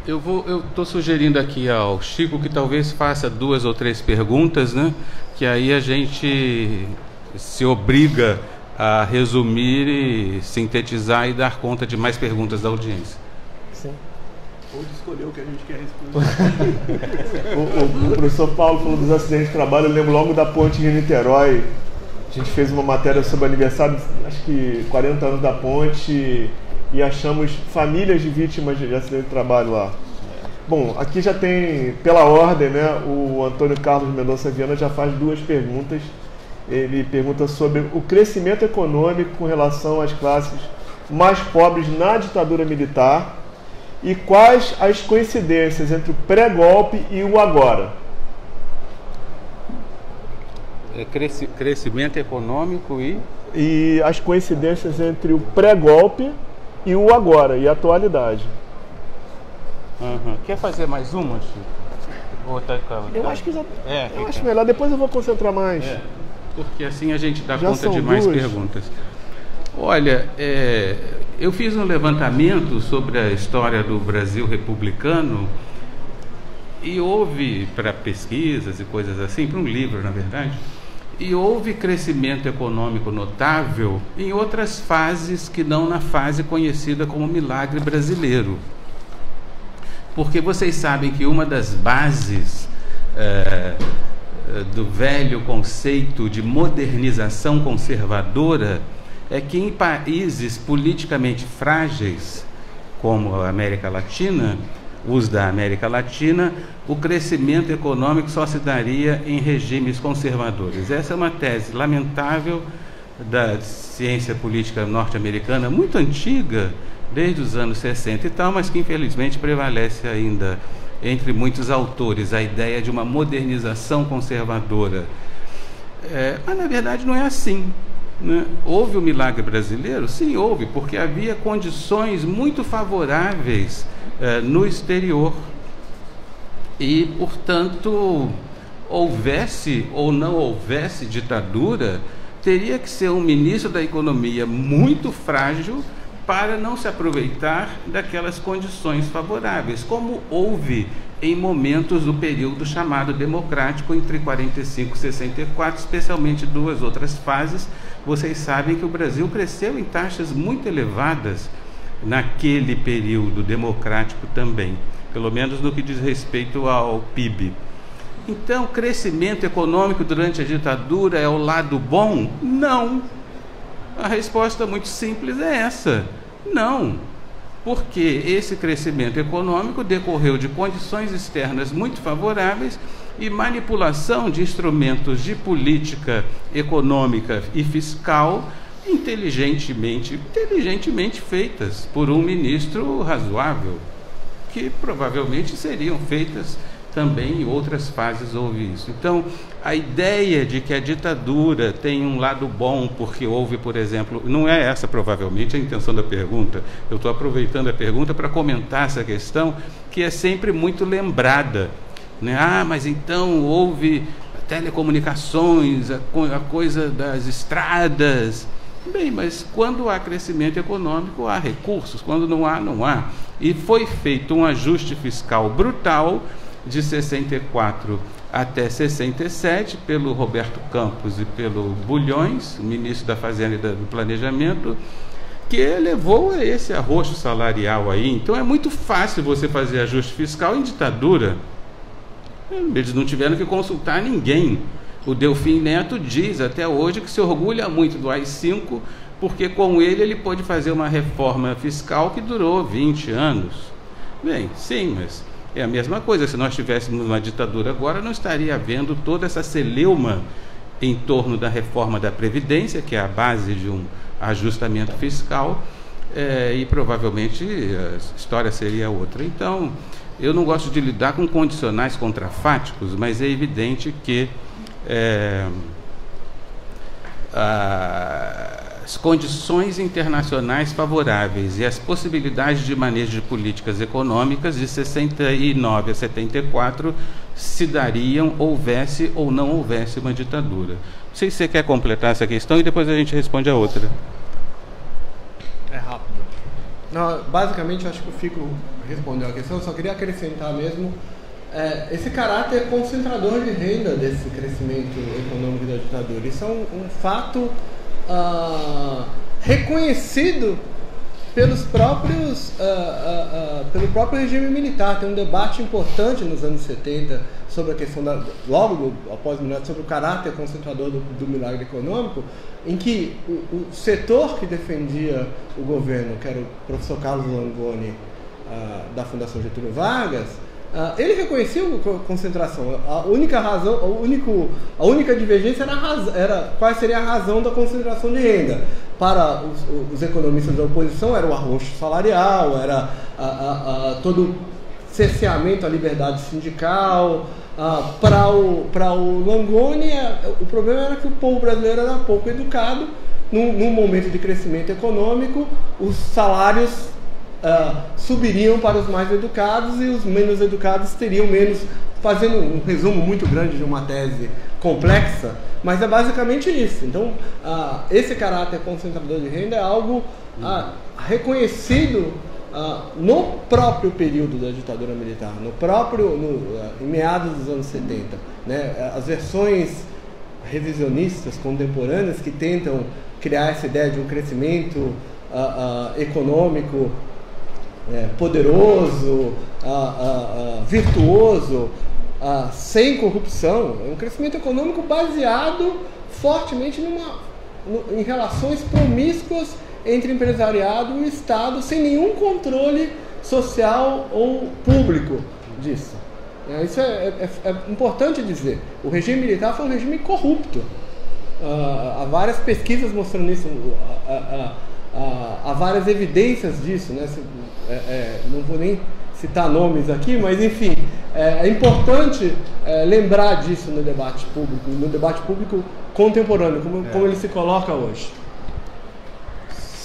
Eu estou sugerindo aqui ao Chico que talvez faça 2 ou 3 perguntas, né? Que aí a gente se obriga a resumir e sintetizar e dar conta de mais perguntas da audiência. Sim. Ou de escolher o que a gente quer responder. O professor Paulo falou dos acidentes de trabalho. Eu lembro logo da ponte de Niterói. A gente fez uma matéria sobre o aniversário, acho que 40 anos da ponte, e achamos famílias de vítimas de acidente de trabalho lá. Bom, aqui já tem, pela ordem, né, o Antônio Carlos Mendonça Viana já faz 2 perguntas. Ele pergunta sobre o crescimento econômico com relação às classes mais pobres na ditadura militar e quais as coincidências entre o pré-golpe e o agora. Crescimento econômico e as coincidências entre o pré-golpe e o agora, e a atualidade. Quer fazer mais uma, Chico? Eu acho que já. Eu acho melhor, depois eu vou concentrar mais. Porque assim a gente dá conta de mais perguntas. Olha, eu fiz um levantamento sobre a história do Brasil republicano e houve, para pesquisas e coisas assim, para um livro, na verdade, e houve crescimento econômico notável em outras fases que não na fase conhecida como milagre brasileiro. Porque vocês sabem que uma das bases do velho conceito de modernização conservadora é que em países politicamente frágeis, como a América Latina, os da América Latina, o crescimento econômico só se daria em regimes conservadores. Essa é uma tese lamentável da ciência política norte-americana, muito antiga, desde os anos 60 e tal, mas que infelizmente prevalece ainda entre muitos autores, a ideia de uma modernização conservadora. Mas na verdade não é assim, né? Houve o milagre brasileiro? Sim, houve, porque havia condições muito favoráveis no exterior e, portanto, houvesse ou não houvesse ditadura, teria que ser um ministro da Economia muito frágil para não se aproveitar daquelas condições favoráveis, como houve em momentos do período chamado democrático entre 45 e 64, especialmente duas outras fases. Vocês sabem que o Brasil cresceu em taxas muito elevadas naquele período democrático também, pelo menos no que diz respeito ao PIB. Então, o crescimento econômico durante a ditadura é o lado bom? Não. A resposta muito simples é essa: não. Porque esse crescimento econômico decorreu de condições externas muito favoráveis e manipulação de instrumentos de política econômica e fiscal inteligentemente feitas por um ministro razoável, que provavelmente seriam feitas também em outras fases houve isso. Então, a ideia de que a ditadura tem um lado bom porque houve, por exemplo, não é essa provavelmente a intenção da pergunta. Eu estou aproveitando a pergunta para comentar essa questão que é sempre muito lembrada, né? Ah, mas então houve telecomunicações, a coisa das estradas. Bem, mas quando há crescimento econômico, há recursos. Quando não há, não há. E foi feito um ajuste fiscal brutal de 64 até 67, pelo Roberto Campos e pelo Bulhões, ministro da Fazenda e do Planejamento, que levou a esse arroxo salarial aí. Então é muito fácil você fazer ajuste fiscal em ditadura. Eles não tiveram que consultar ninguém. O Delfim Neto diz até hoje que se orgulha muito do AI-5, porque com ele pôde fazer uma reforma fiscal que durou 20 anos. Bem, sim, mas é a mesma coisa. Se nós estivéssemos numa ditadura agora, não estaria havendo toda essa celeuma em torno da reforma da Previdência, que é a base de um ajustamento fiscal, e provavelmente a história seria outra. Então, eu não gosto de lidar com condicionais contrafáticos, mas é evidente que as condições internacionais favoráveis e as possibilidades de manejo de políticas econômicas de 69 a 74 se dariam, houvesse ou não houvesse uma ditadura. Não sei se você quer completar essa questão e depois a gente responde a outra. É rápido. Não, basicamente, eu acho que o Fico respondeu a questão. Eu só queria acrescentar mesmo esse caráter concentrador de renda desse crescimento econômico da ditadura. Isso é um fato reconhecido pelo próprio regime militar. Tem um debate importante nos anos 70 sobre a questão logo após o milagre, sobre o caráter concentrador do milagre econômico, em que o setor que defendia o governo, que era o professor Carlos Langoni, da Fundação Getúlio Vargas, ele reconhecia a concentração. A única divergência era qual seria a razão da concentração de renda. Para os economistas da oposição, era o arroxo salarial, era todo cerceamento à liberdade sindical. Para o Langoni, o problema era que o povo brasileiro era pouco educado. Num momento de crescimento econômico, os salários subiriam para os mais educados e os menos educados teriam menos, fazendo um resumo muito grande de uma tese complexa, mas é basicamente isso. Então, esse caráter concentrador de renda é algo reconhecido no próprio período da ditadura militar, em meados dos anos 70. Né? As versões revisionistas contemporâneas que tentam criar essa ideia de um crescimento econômico poderoso, virtuoso, sem corrupção, é um crescimento econômico baseado fortemente em relações promíscuas entre empresariado e Estado, sem nenhum controle social ou público disso. Isso é importante dizer. O regime militar foi um regime corrupto. Há várias pesquisas mostrando isso, há várias evidências disso, né? Não vou nem citar nomes aqui, mas enfim, é importante lembrar disso no debate público contemporâneo, como ele se coloca hoje.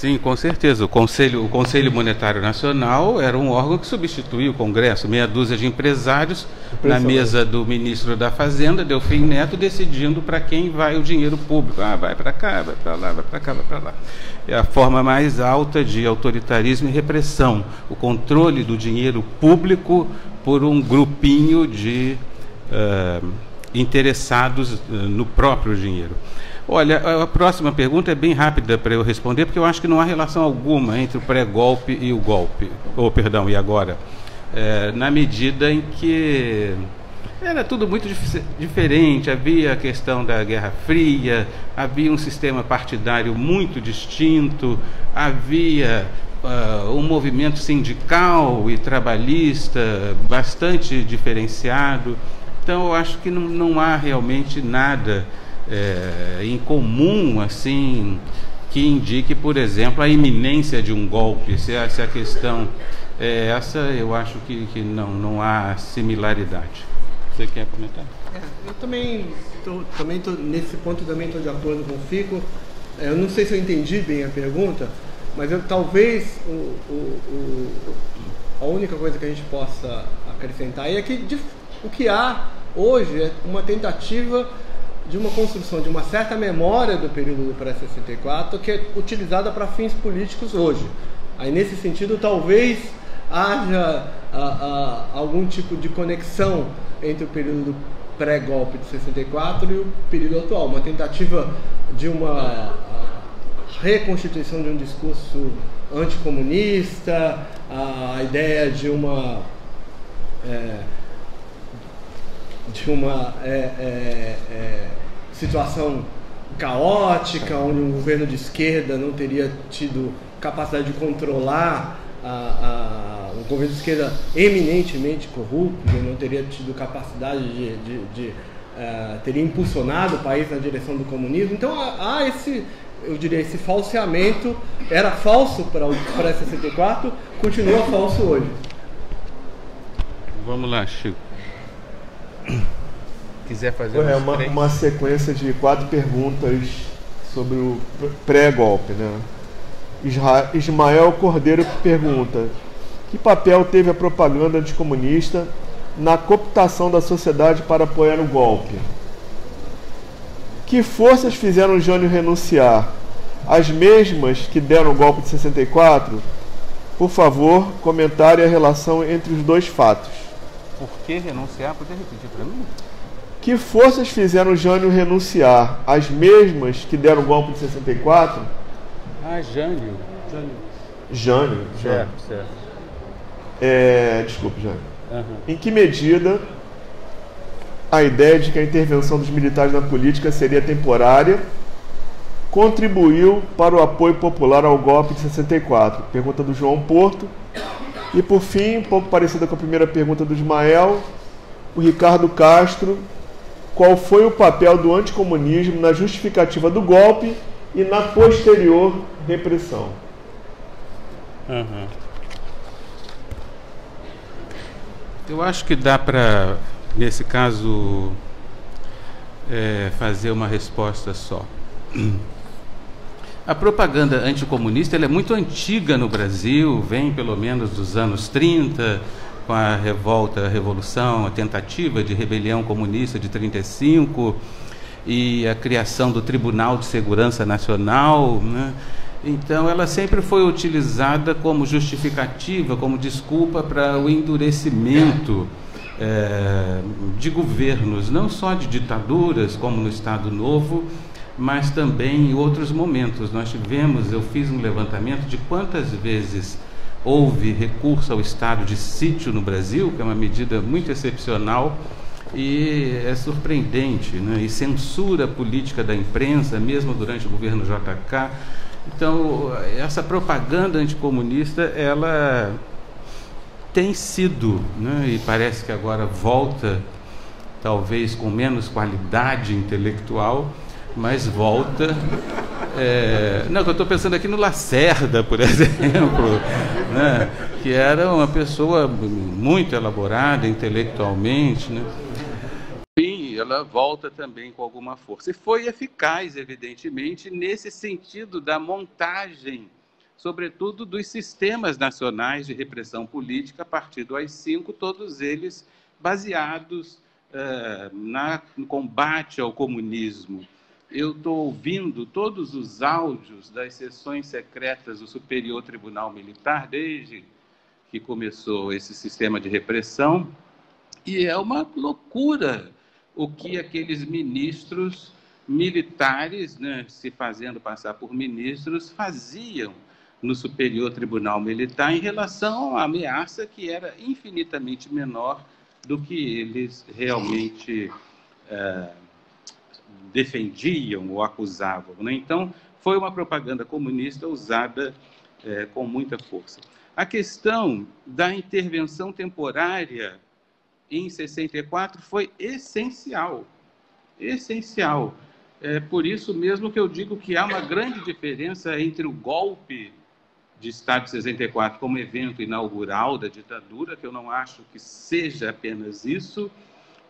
Sim, com certeza. O Conselho Monetário Nacional era um órgão que substituía o Congresso, meia dúzia de empresários na mesa do ministro da Fazenda, Delfim Neto, decidindo para quem vai o dinheiro público. Ah, vai para cá, vai para lá, vai para cá, vai para lá. É a forma mais alta de autoritarismo e repressão, o controle do dinheiro público por um grupinho de interessados no próprio dinheiro. Olha, a próxima pergunta é bem rápida para eu responder, porque eu acho que não há relação alguma entre o pré-golpe e o golpe, e agora, na medida em que era tudo muito diferente. Havia a questão da Guerra Fria, havia um sistema partidário muito distinto, havia um movimento sindical e trabalhista bastante diferenciado. Então, eu acho que não há realmente nada em comum, assim, que indique, por exemplo, a iminência de um golpe. Se a questão é essa, eu acho que não há similaridade. Você quer comentar? Eu também tô nesse ponto também estou de acordo com o Fico. Eu não sei se eu entendi bem a pergunta, mas talvez a única coisa que a gente possa acrescentar é que o que há hoje é uma tentativa de uma construção de uma certa memória do período do pré-64 que é utilizada para fins políticos hoje. Aí, nesse sentido, talvez haja algum tipo de conexão entre o período do pré-golpe de 64 e o período atual, uma tentativa de uma reconstituição de um discurso anticomunista, a ideia de uma situação caótica, onde um governo de esquerda não teria tido capacidade de controlar um governo de esquerda eminentemente corrupto, não teria tido capacidade teria impulsionado o país na direção do comunismo. Então há esse falseamento. Era falso para o pré-64, continua falso hoje. Vamos lá, Chico. Quiser fazer uma sequência de 4 perguntas sobre o pré-golpe, né? Ismael Cordeiro pergunta: que papel teve a propaganda anticomunista na cooptação da sociedade para apoiar o golpe? Que forças fizeram Jânio renunciar? As mesmas que deram o golpe de 64? Por favor, comentário a relação entre os dois fatos. Por que renunciar? Podia repetir para mim? Que forças fizeram Jânio renunciar? As mesmas que deram o golpe de 64? Ah, Jânio. Jânio. Certo. Desculpe, Jânio. Uhum. Em que medida a ideia de que a intervenção dos militares na política seria temporária contribuiu para o apoio popular ao golpe de 64? Pergunta do João Porto. E por fim, um pouco parecida com a primeira pergunta do Ismael, o Ricardo Castro: qual foi o papel do anticomunismo na justificativa do golpe e na posterior repressão? Uhum. Eu acho que dá para, nesse caso, fazer uma resposta só. A propaganda anticomunista ela é muito antiga no Brasil, vem pelo menos dos anos 30, com a revolução, a tentativa de rebelião comunista de 35 e a criação do Tribunal de Segurança Nacional, né? Então ela sempre foi utilizada como justificativa, como desculpa para o endurecimento de governos, não só de ditaduras, como no Estado Novo, mas também em outros momentos. Eu fiz um levantamento de quantas vezes houve recurso ao estado de sítio no Brasil, que é uma medida muito excepcional e é surpreendente, né? E censura política da imprensa, mesmo durante o governo JK. Então, essa propaganda anticomunista, ela tem sido, né? E parece que agora volta, talvez com menos qualidade intelectual, mas volta. Não, eu estou pensando aqui no Lacerda, por exemplo, né? Que era uma pessoa muito elaborada intelectualmente, né? Enfim, ela volta também com alguma força. E foi eficaz, evidentemente, nesse sentido da montagem sobretudo dos sistemas nacionais de repressão política a partir do AI-5, todos eles baseados no combate ao comunismo. Eu estou ouvindo todos os áudios das sessões secretas do Superior Tribunal Militar desde que começou esse sistema de repressão, e é uma loucura o que aqueles ministros militares, né, se fazendo passar por ministros, faziam no Superior Tribunal Militar em relação a uma ameaça que era infinitamente menor do que eles realmente defendiam ou acusavam, né? Então, foi uma propaganda comunista usada com muita força. A questão da intervenção temporária em 64 foi essencial, essencial. É por isso mesmo que eu digo que há uma grande diferença entre o golpe de Estado de 64 como evento inaugural da ditadura, que eu não acho que seja apenas isso,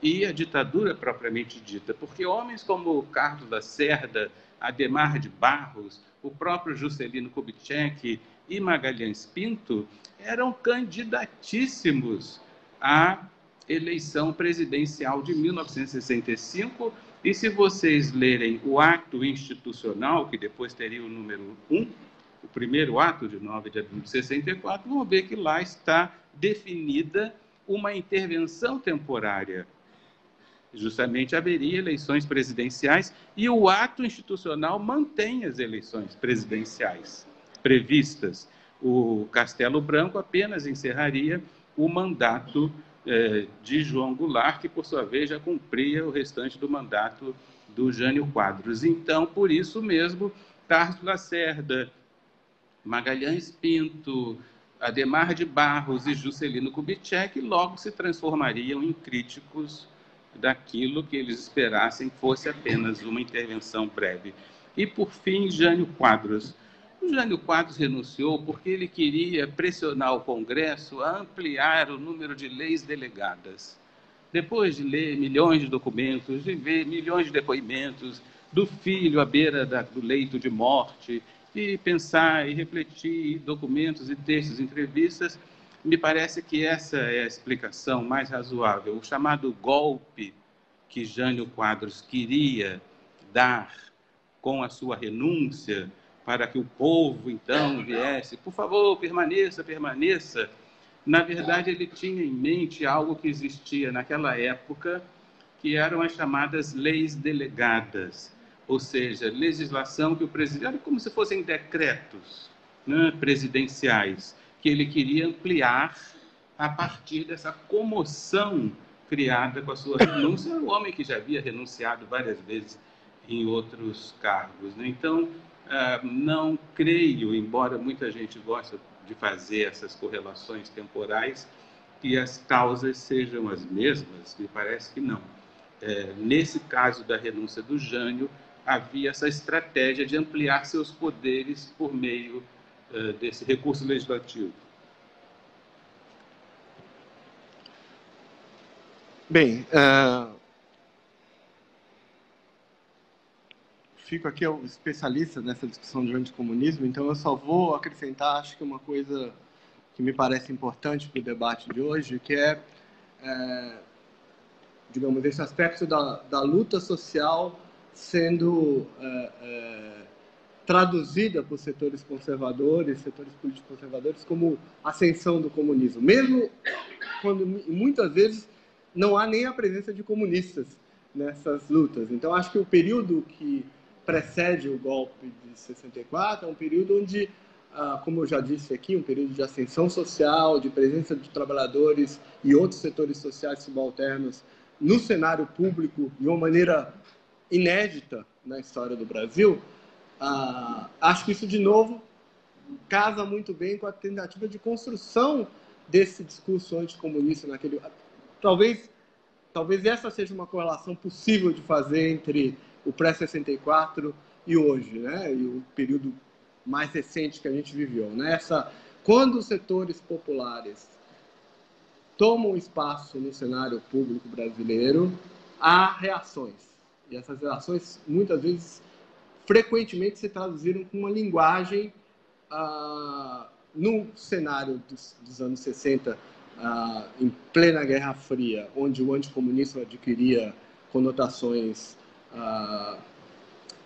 e a ditadura propriamente dita, porque homens como Carlos Lacerda, Adhemar de Barros, o próprio Juscelino Kubitschek e Magalhães Pinto eram candidatíssimos à eleição presidencial de 1965, e se vocês lerem o ato institucional, que depois teria o número 1, o primeiro ato de 9 de abril de 64, vão ver que lá está definida uma intervenção temporária. Justamente haveria eleições presidenciais e o ato institucional mantém as eleições presidenciais previstas. O Castelo Branco apenas encerraria o mandato de João Goulart, que, por sua vez, já cumpria o restante do mandato do Jânio Quadros. Então, por isso mesmo, Carlos Lacerda, Magalhães Pinto, Adhemar de Barros e Juscelino Kubitschek logo se transformariam em críticos daquilo que eles esperassem fosse apenas uma intervenção breve. E, por fim, Jânio Quadros. O Jânio Quadros renunciou porque ele queria pressionar o Congresso a ampliar o número de leis delegadas. Depois de ler milhões de documentos, de ver milhões de depoimentos do filho à beira do leito de morte, e pensar e refletir documentos e textos, entrevistas, me parece que essa é a explicação mais razoável. O chamado golpe que Jânio Quadros queria dar com a sua renúncia, para que o povo, então, viesse, por favor, permaneça, permaneça. Na verdade, ele tinha em mente algo que existia naquela época, que eram as chamadas leis delegadas, ou seja, legislação que o presidente, era como se fossem decretos, né, presidenciais, que ele queria ampliar a partir dessa comoção criada com a sua renúncia, o homem que já havia renunciado várias vezes em outros cargos, né? Então, não creio, embora muita gente goste de fazer essas correlações temporais, que as causas sejam as mesmas, me parece que não. Nesse caso da renúncia do Jânio, havia essa estratégia de ampliar seus poderes por meio desse recurso legislativo. Bem, fico aqui o especialista nessa discussão de anticomunismo, então eu só vou acrescentar, acho que uma coisa que me parece importante para o debate de hoje, que digamos, esse aspecto da luta social sendo traduzida por setores conservadores, setores políticos conservadores, como ascensão do comunismo, mesmo quando muitas vezes não há nem a presença de comunistas nessas lutas. Então, acho que o período que precede o golpe de 64 é um período onde, como eu já disse aqui, um período de ascensão social, de presença de trabalhadores e outros setores sociais subalternos no cenário público de uma maneira inédita na história do Brasil. Acho que isso, de novo, casa muito bem com a tentativa de construção desse discurso anticomunista naquele... Talvez essa seja uma correlação possível de fazer entre o pré-64 e hoje, né? E o período mais recente que a gente viveu, né? Quando os setores populares tomam espaço no cenário público brasileiro, há reações. E essas reações, muitas vezes, frequentemente se traduziram com uma linguagem no cenário dos anos 60, em plena Guerra Fria, onde o anticomunismo adquiria conotações,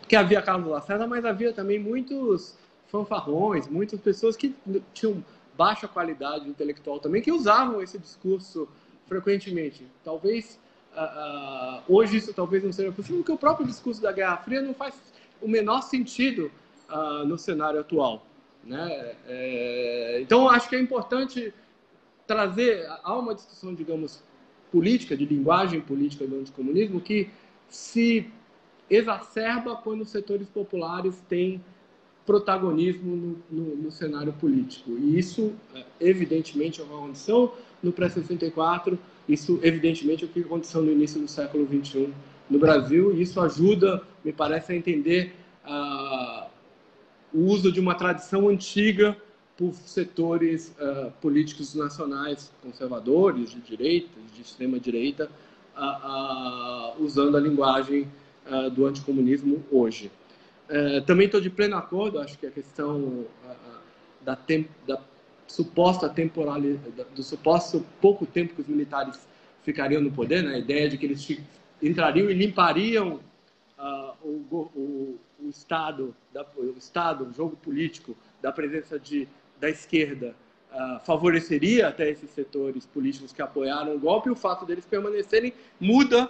que havia Carlos Lacerda, mas havia também muitos fanfarrões, muitas pessoas que tinham baixa qualidade intelectual também, que usavam esse discurso frequentemente. Talvez, hoje isso talvez não seja possível, porque o próprio discurso da Guerra Fria não faz o menor sentido no cenário atual, né? Então, acho que é importante trazer a uma discussão, digamos, política, de linguagem política do anticomunismo, que se exacerba quando os setores populares têm protagonismo no cenário político. E isso, evidentemente, é uma condição no pré-64, isso, evidentemente, é o que aconteceu no início do século XXI no Brasil, e isso ajuda, me parece, a entender o uso de uma tradição antiga por setores políticos nacionais conservadores, de direita, de extrema-direita, usando a linguagem do anticomunismo hoje. Também estou de pleno acordo, acho que a questão da suposta temporalidade, do suposto pouco tempo que os militares ficariam no poder, né? A ideia de que eles entrariam e limpariam o Estado, o jogo político da presença da esquerda, favoreceria até esses setores políticos que apoiaram o golpe, e o fato deles permanecerem mudou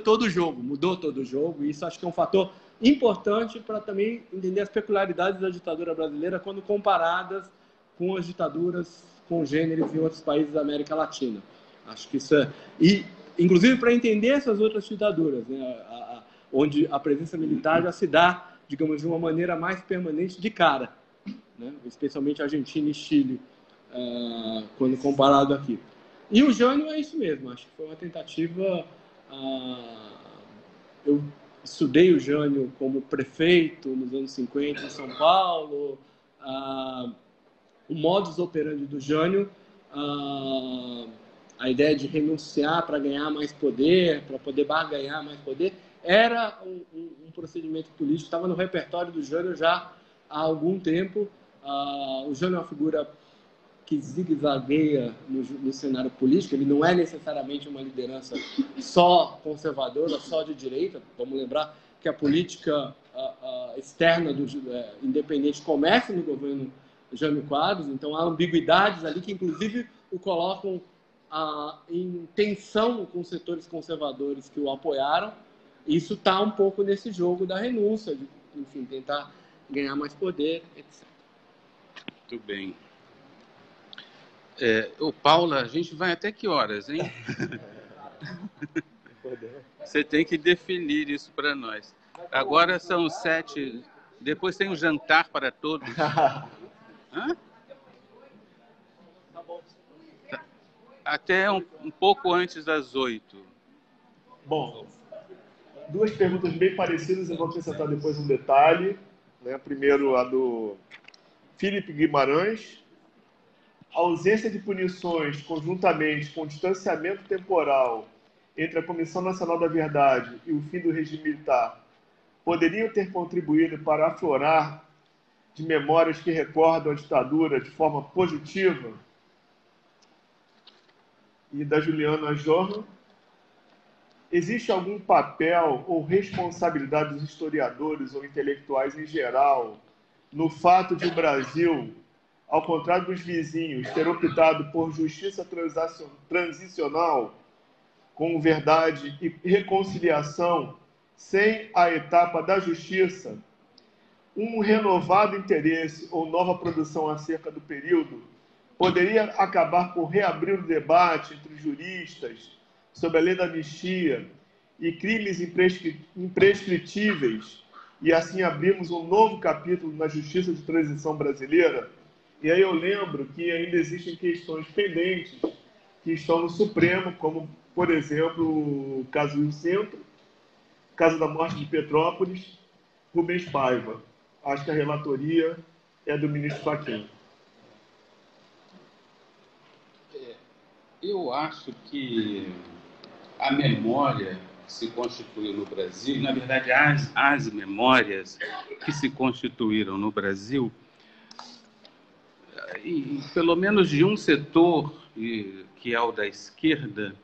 todo o jogo, e isso acho que é um fator importante para também entender as peculiaridades da ditadura brasileira quando comparadas com as ditaduras congêneres em outros países da América Latina. Acho que isso e inclusive para entender essas outras ditaduras, né, onde a presença militar já se dá, digamos, de uma maneira mais permanente de cara, né, especialmente Argentina e Chile, quando comparado aqui. E o Jânio é isso mesmo, acho que foi uma tentativa. Eu estudei o Jânio como prefeito nos anos 50 em São Paulo. O modus operandi do Jânio, a ideia de renunciar para ganhar mais poder, para poder barganhar mais poder, era um procedimento político, estava no repertório do Jânio já há algum tempo. O Jânio é uma figura que zigue-zagueia no cenário político, ele não é necessariamente uma liderança só conservadora, só de direita. Vamos lembrar que a política externa do independente começa no governo Jânio Quadros, então há ambiguidades ali que inclusive o colocam em tensão com os setores conservadores que o apoiaram. Isso está um pouco nesse jogo da renúncia, de, enfim, tentar ganhar mais poder, etc. Muito bem. Paula, a gente vai até que horas, hein? Você tem que definir isso para nós. Agora são 7, depois tem um jantar para todos. Hã? Até um pouco antes das 8. Bom, duas perguntas bem parecidas, eu vou acrescentar depois um detalhe, né? Primeiro a do Felipe Guimarães. A ausência de punições conjuntamente com o distanciamento temporal entre a Comissão Nacional da Verdade e o fim do regime militar poderiam ter contribuído para aflorar de memórias que recordam a ditadura de forma positiva? E da Juliana Jorno: existe algum papel ou responsabilidade dos historiadores ou intelectuais em geral no fato de o Brasil, ao contrário dos vizinhos, ter optado por justiça transicional com verdade e reconciliação sem a etapa da justiça? Um renovado interesse ou nova produção acerca do período poderia acabar por reabrir o debate entre juristas sobre a lei da anistia e crimes imprescritíveis, e assim abrimos um novo capítulo na justiça de transição brasileira? E aí eu lembro que ainda existem questões pendentes que estão no Supremo, como, por exemplo, o caso do Centro, caso da morte de Petrópolis, Rubens Paiva. Acho que a relatoria é do ministro Fachin. Eu acho que a memória que se constituiu no Brasil, na verdade, as memórias que se constituíram no Brasil, pelo menos de um setor, que é o da esquerda,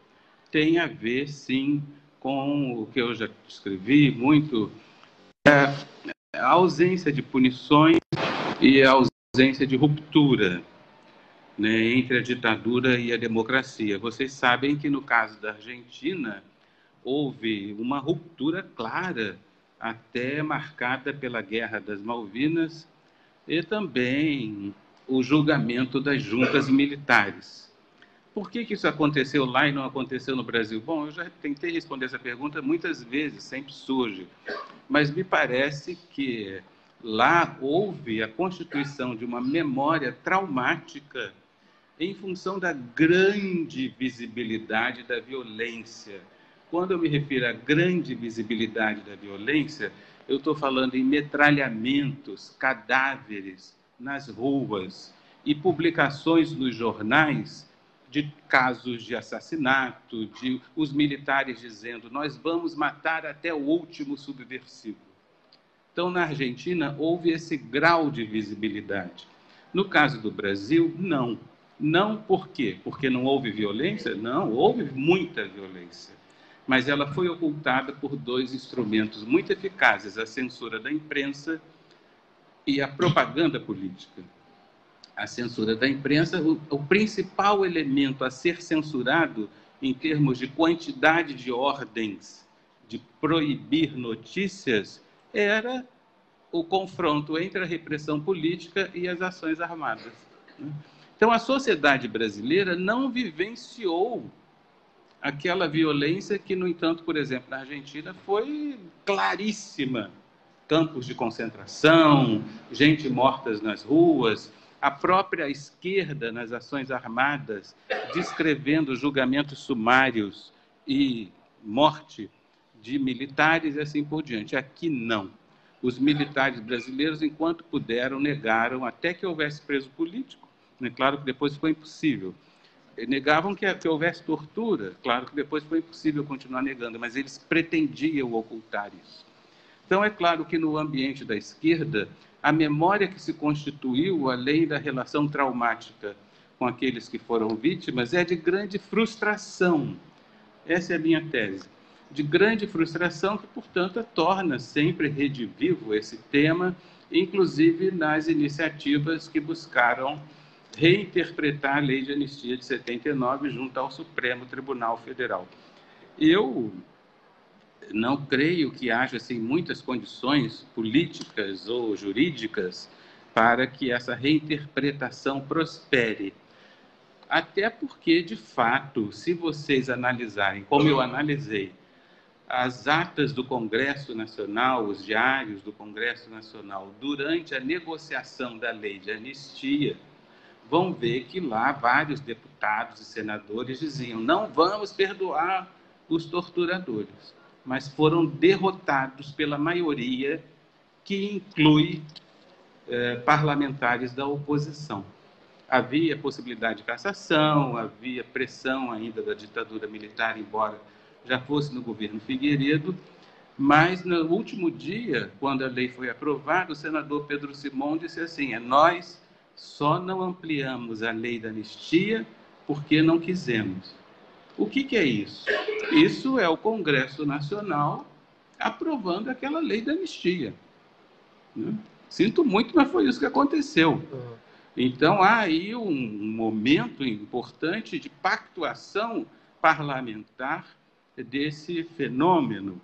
tem a ver, sim, com o que eu já escrevi muito, a ausência de punições e a ausência de ruptura, né, entre a ditadura e a democracia. Vocês sabem que, no caso da Argentina, houve uma ruptura clara, até marcada pela Guerra das Malvinas e também o julgamento das juntas militares. Por que isso aconteceu lá e não aconteceu no Brasil? Bom, eu já tentei responder essa pergunta muitas vezes, sempre surge, mas me parece que lá houve a constituição de uma memória traumática em função da grande visibilidade da violência. Quando eu me refiro à grande visibilidade da violência, eu estou falando em metralhamentos, cadáveres nas ruas e publicações nos jornais de casos de assassinato, de os militares dizendo: nós vamos matar até o último subversivo. Então, na Argentina, houve esse grau de visibilidade. No caso do Brasil, não. Não por quê? Porque não houve violência? Não, houve muita violência. Mas ela foi ocultada por dois instrumentos muito eficazes: a censura da imprensa e a propaganda política. A censura da imprensa, o principal elemento a ser censurado em termos de quantidade de ordens de proibir notícias era o confronto entre a repressão política e as ações armadas. Então, a sociedade brasileira não vivenciou aquela violência que, no entanto, por exemplo, na Argentina, foi claríssima. Campos de concentração, gente morta nas ruas, a própria esquerda nas ações armadas, descrevendo julgamentos sumários e morte de militares e assim por diante. Aqui não. Os militares brasileiros, enquanto puderam, negaram até que houvesse preso político. É claro que depois foi impossível. Negavam que houvesse tortura. Claro que depois foi impossível continuar negando, mas eles pretendiam ocultar isso. Então, é claro que no ambiente da esquerda, a memória que se constituiu, além da relação traumática com aqueles que foram vítimas, é de grande frustração. Essa é a minha tese. De grande frustração que, portanto, torna sempre redivivo esse tema, inclusive nas iniciativas que buscaram reinterpretar a Lei de Anistia de 79 junto ao Supremo Tribunal Federal. Eu não creio que haja assim, muitas condições políticas ou jurídicas para que essa reinterpretação prospere. Até porque, de fato, se vocês analisarem, como eu analisei, as atas do Congresso Nacional, os diários do Congresso Nacional, durante a negociação da Lei de Anistia, vão ver que lá vários deputados e senadores diziam: não vamos perdoar os torturadores, mas foram derrotados pela maioria, que inclui parlamentares da oposição. Havia possibilidade de cassação, havia pressão ainda da ditadura militar, embora já fosse no governo Figueiredo, mas no último dia, quando a lei foi aprovada, o senador Pedro Simão disse assim: nós só não ampliamos a lei da anistia porque não quisemos. O que é isso? Isso é o Congresso Nacional aprovando aquela lei da anistia. Sinto muito, mas foi isso que aconteceu. Então, há aí um momento importante de pactuação parlamentar desse fenômeno.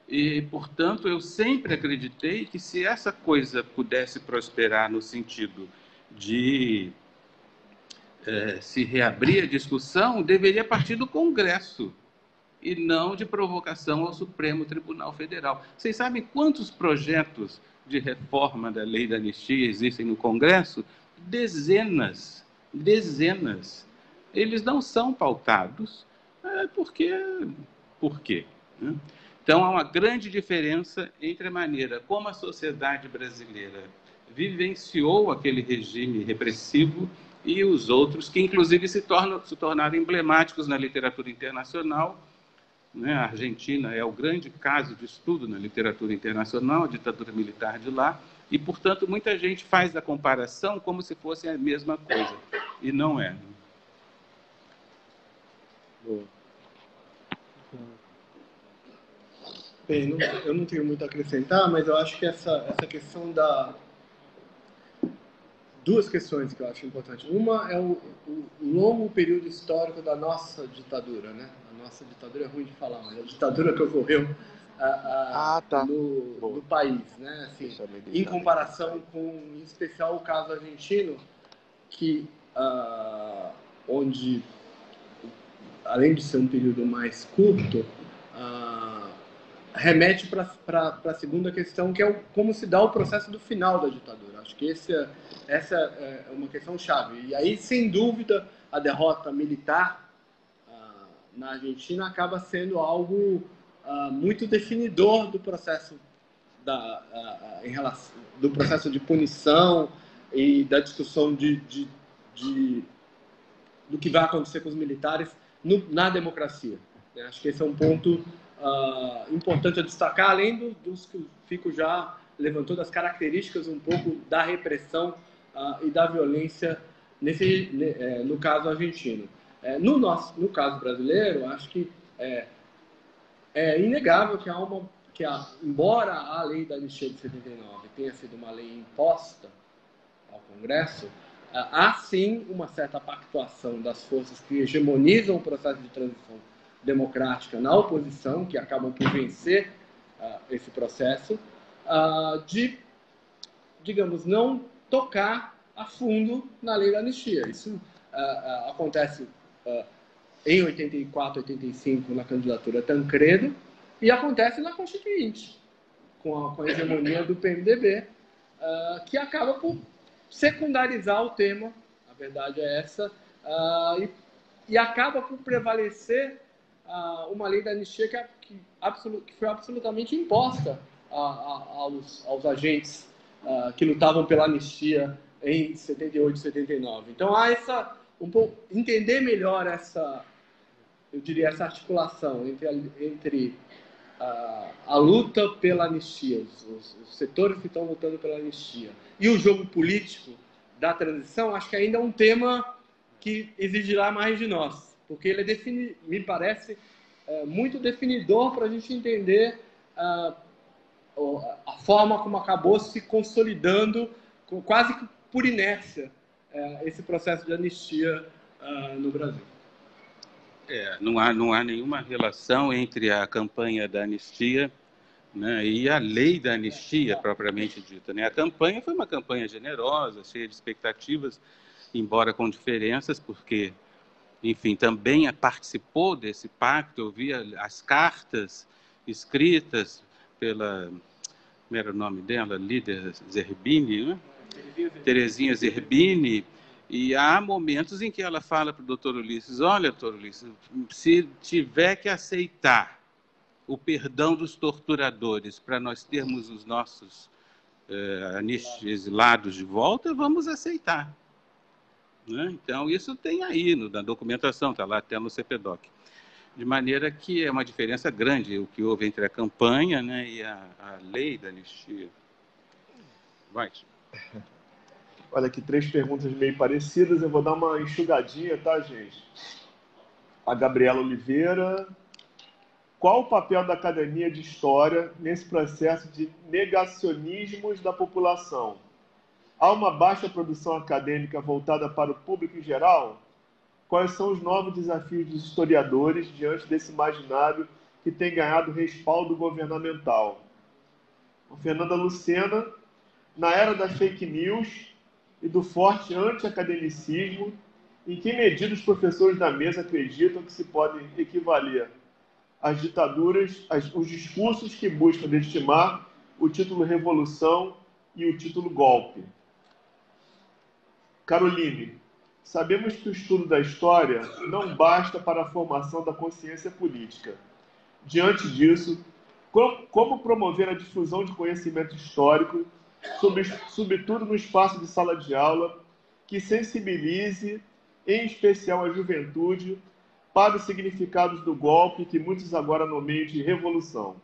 E, portanto, eu sempre acreditei que se essa coisa pudesse prosperar no sentido de se reabrir a discussão, deveria partir do Congresso e não de provocação ao Supremo Tribunal Federal. Vocês sabem quantos projetos de reforma da lei da anistia existem no Congresso? Dezenas. Eles não são pautados. Por quê? Então, há uma grande diferença entre a maneira como a sociedade brasileira vivenciou aquele regime repressivo e os outros, que inclusive se tornaram emblemáticos na literatura internacional. A Argentina é o grande caso de estudo na literatura internacional, a ditadura militar de lá, E, portanto, muita gente faz a comparação como se fosse a mesma coisa, e não é. Boa. Bem, eu não tenho muito a acrescentar, mas eu acho que essa questão da... Duas questões que eu acho importantes. Uma é o longo período histórico da nossa ditadura, né? A nossa ditadura é ruim de falar, mas a ditadura que ocorreu no país, né? Assim, em comparação com, em especial, o caso argentino, que onde, além de ser um período mais curto, remete para a segunda questão, que é como se dá o processo do final da ditadura. Acho que essa é uma questão chave. E aí, sem dúvida, a derrota militar na Argentina acaba sendo algo muito definidor do processo do processo de punição e da discussão do que vai acontecer com os militares na democracia. Acho que esse é um ponto importante a destacar, além dos que o Fico já levantou, das características um pouco da repressão e da violência no caso argentino. No caso brasileiro, acho que é inegável que embora a lei da anistia de 79 tenha sido uma lei imposta ao Congresso, há sim uma certa pactuação das forças que hegemonizam o processo de transição democrática na oposição, que acabam por vencer esse processo, de, digamos, não tocar a fundo na lei da anistia. Isso acontece em 84, 85, na candidatura Tancredo, e acontece na Constituinte, com a hegemonia do PMDB, que acaba por secundarizar o tema, a verdade é essa, e acaba por prevalecer uma lei da anistia que foi absolutamente imposta aos agentes que lutavam pela anistia em 78 e 79. Então há entender melhor essa articulação entre a luta pela anistia, os setores que estão lutando pela anistia, e o jogo político da transição. Acho que ainda é um tema que exigirá mais de nós, porque ele me parece muito definidor para a gente entender a forma como acabou se consolidando, quase que por inércia, esse processo de anistia no Brasil. Não há nenhuma relação entre a campanha da anistia, né, e a lei da anistia propriamente dita, né? A campanha foi uma campanha generosa, cheia de expectativas, embora com diferenças, porque, enfim, também participou desse pacto. Eu via as cartas escritas pela, como era o nome dela, líder Zerbini, né? Terezinha Zerbini. E há momentos em que ela fala para o doutor Ulisses: olha, doutor Ulisses, se tiver que aceitar o perdão dos torturadores para nós termos os nossos exilados de volta, vamos aceitar. Né? Então, isso tem aí na documentação, está lá até no CPDOC. De maneira que é uma diferença grande o que houve entre a campanha, né, e a lei da anistia. Vai. Olha aqui, 3 perguntas meio parecidas. Eu vou dar uma enxugadinha, tá, gente? A Gabriela Oliveira: qual o papel da Academia de História nesse processo de negacionismos da população? Há uma baixa produção acadêmica voltada para o público em geral? Quais são os novos desafios dos historiadores diante desse imaginário que tem ganhado respaldo governamental? A Fernanda Lucena: na era das fake news e do forte anti-academicismo, em que medida os professores da mesa acreditam que se podem equivaler às ditaduras, os discursos que buscam legitimar o título revolução e o título golpe? Caroline: sabemos que o estudo da história não basta para a formação da consciência política. Diante disso, como promover a difusão de conhecimento histórico, sobretudo no espaço de sala de aula, que sensibilize, em especial a juventude, para os significados do golpe que muitos agora nomeiam de revolução?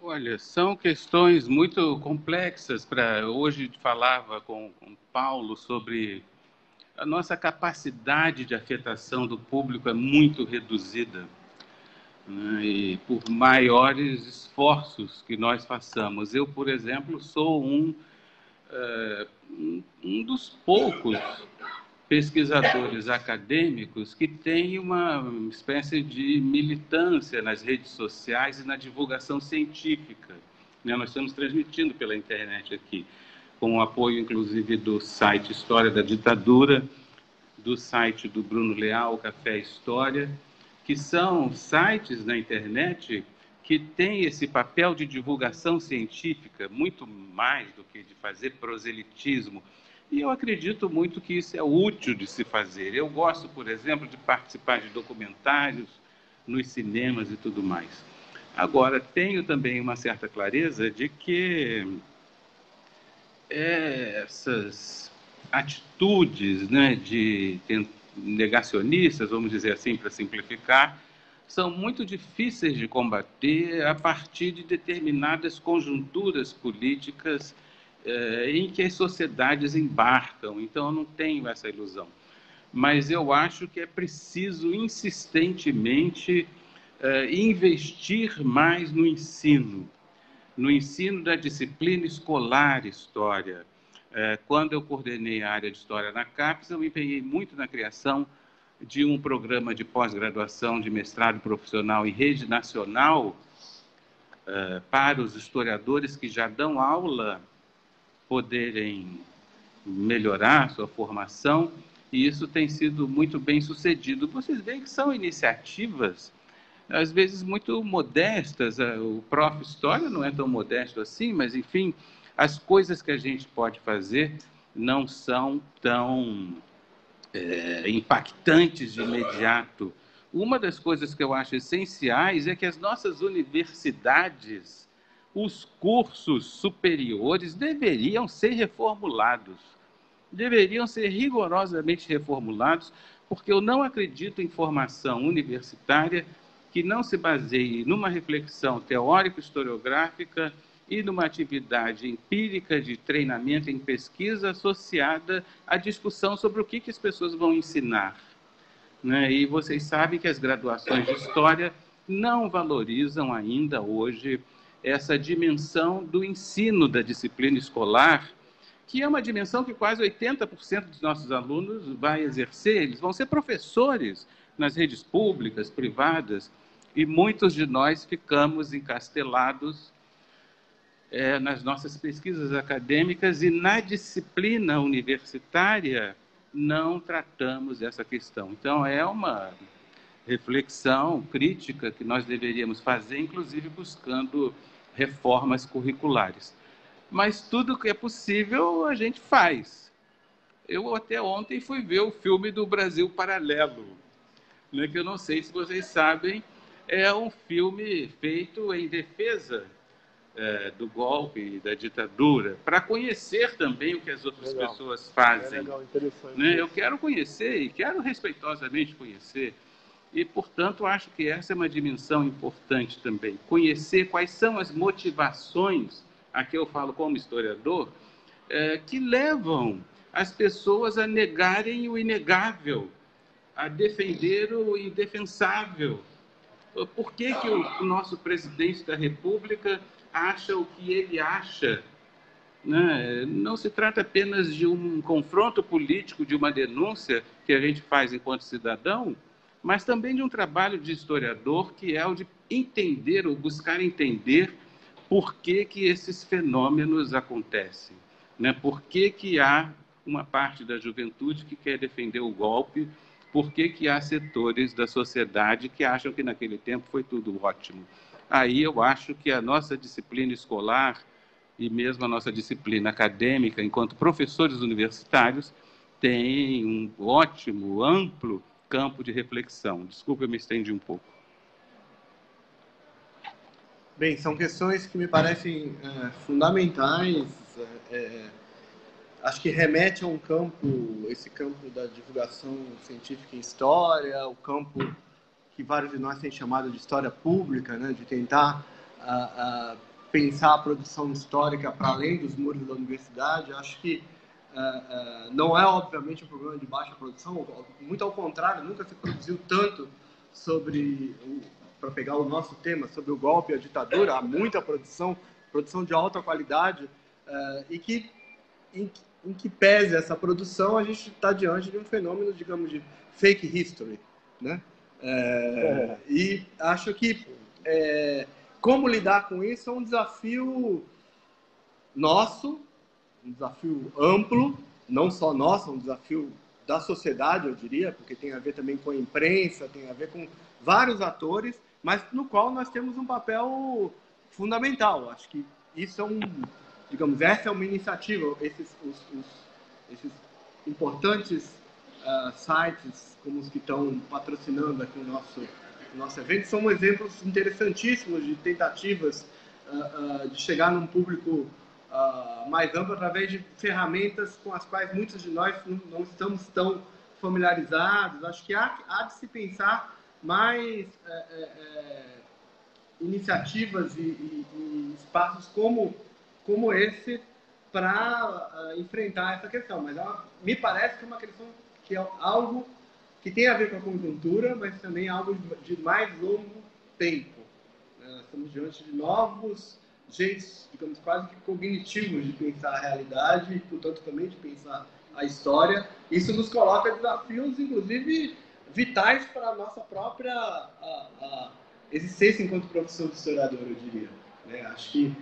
Olha, são questões muito complexas. Hoje falava com Paulo sobre a nossa capacidade de afetação do público é muito reduzida, né? E por maiores esforços que nós façamos. Eu, por exemplo, sou um dos poucos pesquisadores acadêmicos que tem uma espécie de militância nas redes sociais e na divulgação científica, né? Nós estamos transmitindo pela internet aqui, com o apoio, inclusive, do site História da Ditadura, do site do Bruno Leal, Café História, que são sites na internet que têm esse papel de divulgação científica, muito mais do que de fazer proselitismo. E eu acredito muito que isso é útil de se fazer. Eu gosto, por exemplo, de participar de documentários nos cinemas e tudo mais. Agora, tenho também uma certa clareza de que essas atitudes, né, de negacionistas, vamos dizer assim, para simplificar, são muito difíceis de combater a partir de determinadas conjunturas políticas em que as sociedades embarcam. Então, eu não tenho essa ilusão. Mas eu acho que é preciso insistentemente investir mais no ensino da disciplina escolar História. Quando eu coordenei a área de História na CAPES, eu me empenhei muito na criação de um programa de pós-graduação de mestrado profissional em rede nacional para os historiadores que já dão aula poderem melhorar sua formação, e isso tem sido muito bem sucedido. Vocês veem que são iniciativas, às vezes, muito modestas. O Prof. História não é tão modesto assim, mas, enfim, as coisas que a gente pode fazer não são tão impactantes de imediato. Uma das coisas que eu acho essenciais é que as nossas universidades, os cursos superiores deveriam ser reformulados, deveriam ser rigorosamente reformulados, porque eu não acredito em formação universitária que não se baseie numa reflexão teórico-historiográfica e numa atividade empírica de treinamento em pesquisa associada à discussão sobre o que as pessoas vão ensinar, né? E vocês sabem que as graduações de História não valorizam ainda hoje essa dimensão do ensino da disciplina escolar, que é uma dimensão que quase 80% dos nossos alunos vai exercer. Eles vão ser professores nas redes públicas, privadas, e muitos de nós ficamos encastelados nas nossas pesquisas acadêmicas, e na disciplina universitária não tratamos essa questão. Então, é uma reflexão crítica que nós deveríamos fazer, inclusive buscando reformas curriculares. Mas tudo que é possível a gente faz. Eu até ontem fui ver o filme do Brasil Paralelo, né, que eu não sei se vocês sabem, é um filme feito em defesa do golpe e da ditadura, para conhecer também o que as outras pessoas fazem. Legal, interessante. Né? Eu quero conhecer e quero respeitosamente conhecer. E, portanto, acho que essa é uma dimensão importante também. Conhecer quais são as motivações, aqui eu falo como historiador, que levam as pessoas a negarem o inegável, a defender o indefensável. Por que o nosso presidente da República acha o que ele acha? Né? Não se trata apenas de um confronto político, de uma denúncia que a gente faz enquanto cidadão, mas também de um trabalho de historiador, que é o de entender, ou buscar entender, por que esses fenômenos acontecem, né? Por que há uma parte da juventude que quer defender o golpe, por que há setores da sociedade que acham que naquele tempo foi tudo ótimo. Aí eu acho que a nossa disciplina escolar e mesmo a nossa disciplina acadêmica, enquanto professores universitários, tem um ótimo, amplo campo de reflexão. Desculpa, eu me estendi um pouco. Bem, são questões que me parecem fundamentais. Acho que remete a um campo, esse campo da divulgação científica em história, o campo que vários de nós têm chamado de história pública, né, de tentar pensar a produção histórica para além dos muros da universidade. Eu acho que não é, obviamente, um problema de baixa produção, muito ao contrário, nunca se produziu tanto sobre, para pegar o nosso tema, sobre o golpe e a ditadura. Há muita produção de alta qualidade, e que, em que pese essa produção, a gente está diante de um fenômeno, digamos, de fake history, né? E acho que como lidar com isso é um desafio nosso, um desafio amplo, não só nosso, é um desafio da sociedade, eu diria, porque tem a ver também com a imprensa, tem a ver com vários atores, mas no qual nós temos um papel fundamental. Acho que isso é digamos, essa é uma iniciativa, esses importantes sites como os que estão patrocinando aqui o nosso evento são exemplos interessantíssimos de tentativas de chegar num público mais amplo através de ferramentas com as quais muitos de nós não estamos tão familiarizados. Acho que há de se pensar mais iniciativas e espaços como esse para enfrentar essa questão. Mas me parece que é uma questão que é algo que tem a ver com a conjuntura, mas também algo de mais longo tempo. Estamos diante de novos jeitos, digamos, quase que cognitivos de pensar a realidade e, portanto, também de pensar a história. Isso nos coloca desafios, inclusive, vitais para a nossa própria existência enquanto profissão de historiador, eu diria. Acho que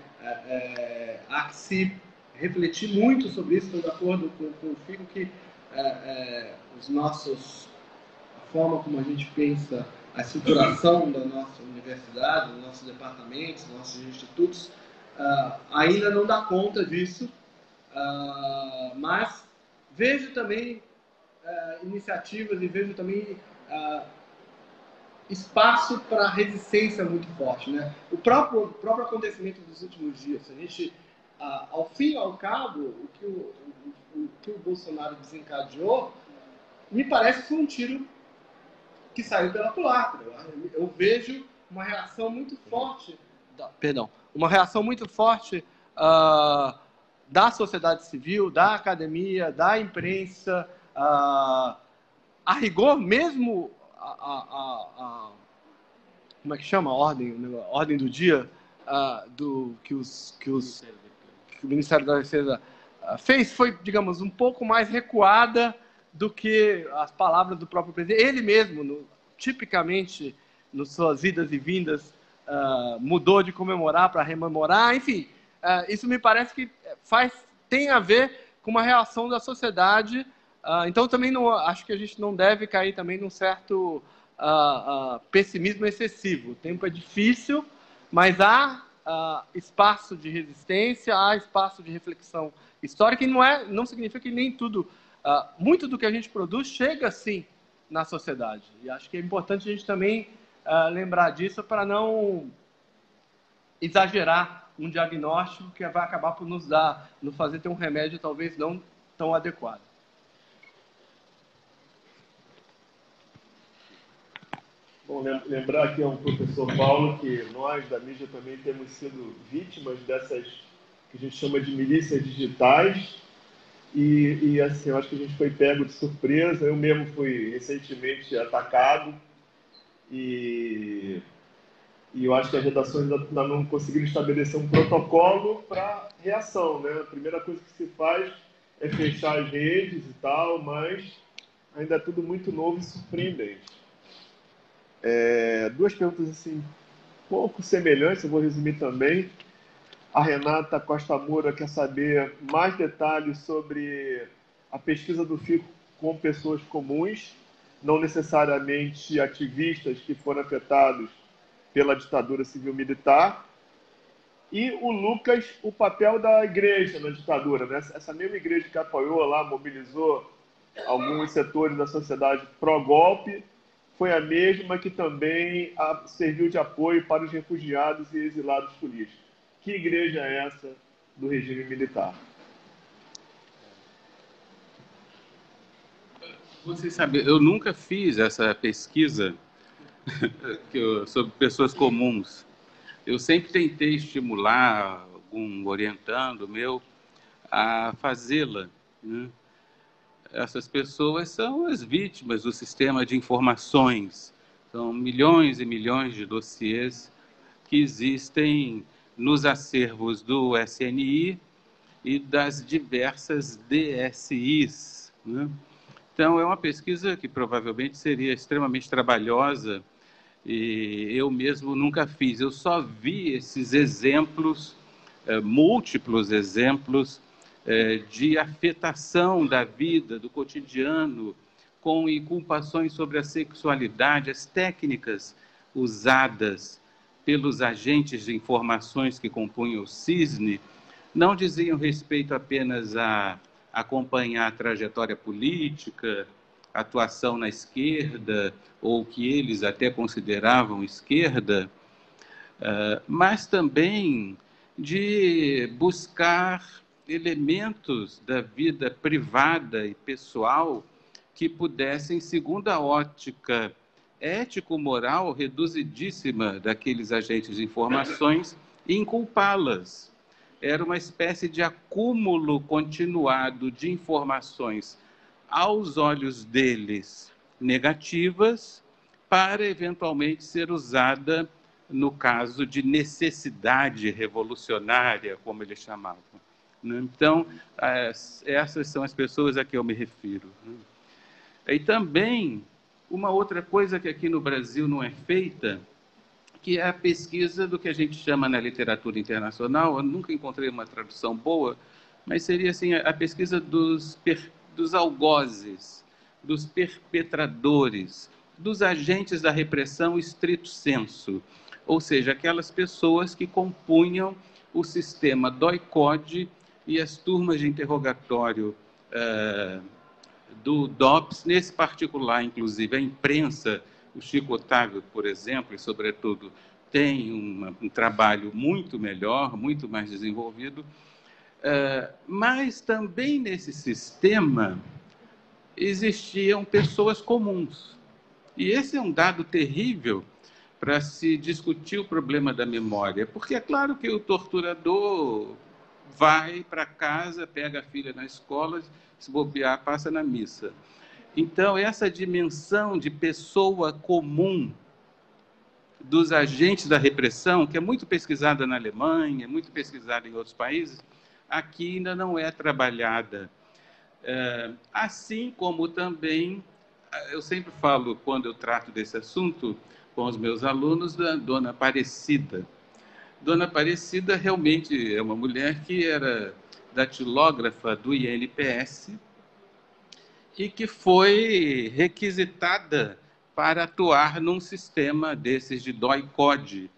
há que se refletir muito sobre isso. Estou de acordo com o Fico que a forma como a gente pensa a estruturação da nossa universidade, dos nossos departamentos, dos nossos institutos, ainda não dá conta disso, mas vejo também iniciativas e vejo também espaço para resistência muito forte, né? O próprio acontecimento dos últimos dias, a gente, ao fim e ao cabo, o que o Bolsonaro desencadeou, me parece que foi um tiro que saiu pela culatra. Eu vejo uma reação muito forte, uma reação muito forte da sociedade civil, da academia, da imprensa, a rigor mesmo como é que chama a ordem do dia que o Ministério da Defesa fez foi, digamos, um pouco mais recuada do que as palavras do próprio presidente. Ele mesmo, tipicamente, nas suas idas e vindas, mudou de comemorar para rememorar. Enfim, isso me parece que tem a ver com uma reação da sociedade. Então, também acho que a gente não deve cair também num certo pessimismo excessivo. O tempo é difícil, mas há espaço de resistência, há espaço de reflexão histórica, e não significa que nem tudo, muito do que a gente produz chega assim na sociedade. E acho que é importante a gente também lembrar disso para não exagerar um diagnóstico que vai acabar por nos fazer ter um remédio talvez não tão adequado. Bom, lembrar aqui ao professor Paulo que nós da mídia também temos sido vítimas dessas que a gente chama de milícias digitais e assim, eu acho que a gente foi pego de surpresa. Eu mesmo fui recentemente atacado e eu acho que as redações ainda não conseguiram estabelecer um protocolo para reação, né? A primeira coisa que se faz é fechar as redes e tal, mas ainda é tudo muito novo e surpreendente. Duas perguntas assim, pouco semelhantes, eu vou resumir também. A Renata Costa Moura quer saber mais detalhes sobre a pesquisa do Fico com pessoas comuns, não necessariamente ativistas que foram afetados pela ditadura civil-militar. E o Lucas, o papel da igreja na ditadura, né? Essa mesma igreja que apoiou lá, mobilizou alguns setores da sociedade pró-golpe, foi a mesma que também serviu de apoio para os refugiados e exilados políticos. Que igreja é essa do regime militar? Vocês sabem, eu nunca fiz essa pesquisa sobre pessoas comuns. eu sempre tentei estimular algum orientando meu a fazê-la, né? Essas pessoas são as vítimas do sistema de informações. São milhões e milhões de dossiês que existem nos acervos do SNI e das diversas DSIs, né? Então, é uma pesquisa que provavelmente seria extremamente trabalhosa e eu mesmo nunca fiz. Eu só vi esses exemplos, múltiplos exemplos, de afetação da vida, do cotidiano, com inculpações sobre a sexualidade, as técnicas usadas pelos agentes de informações que compunham o CISNE não diziam respeito apenas a acompanhar a trajetória política, atuação na esquerda, ou que eles até consideravam esquerda, mas também de buscar elementos da vida privada e pessoal que pudessem, segundo a ótica ético-moral reduzidíssima daqueles agentes de informações, inculpá-las. Era uma espécie de acúmulo continuado de informações aos olhos deles negativas para eventualmente ser usada no caso de necessidade revolucionária, como eles chamavam. Então, essas são as pessoas a que eu me refiro. E também, uma outra coisa que aqui no Brasil não é feita, que é a pesquisa do que a gente chama na literatura internacional, eu nunca encontrei uma tradução boa, mas seria assim, a pesquisa dos algozes, dos perpetradores, dos agentes da repressão estrito sensu, ou seja, aquelas pessoas que compunham o sistema DOI-CODE e as turmas de interrogatório do DOPS, nesse particular, inclusive, a imprensa, o Chico Otávio, por exemplo, e sobretudo, tem um trabalho muito melhor, muito mais desenvolvido, mas também nesse sistema existiam pessoas comuns. E esse é um dado terrível para se discutir o problema da memória, porque é claro que o torturador vai para casa, pega a filha na escola, se bobear, passa na missa. Então, essa dimensão de pessoa comum dos agentes da repressão, que é muito pesquisada na Alemanha, é muito pesquisada em outros países, aqui ainda não é trabalhada. Assim como também, eu sempre falo, quando eu trato desse assunto com os meus alunos, da Dona Aparecida. Dona Aparecida realmente é uma mulher que era datilógrafa do INPS e que foi requisitada para atuar num sistema desses de DOI-CODE.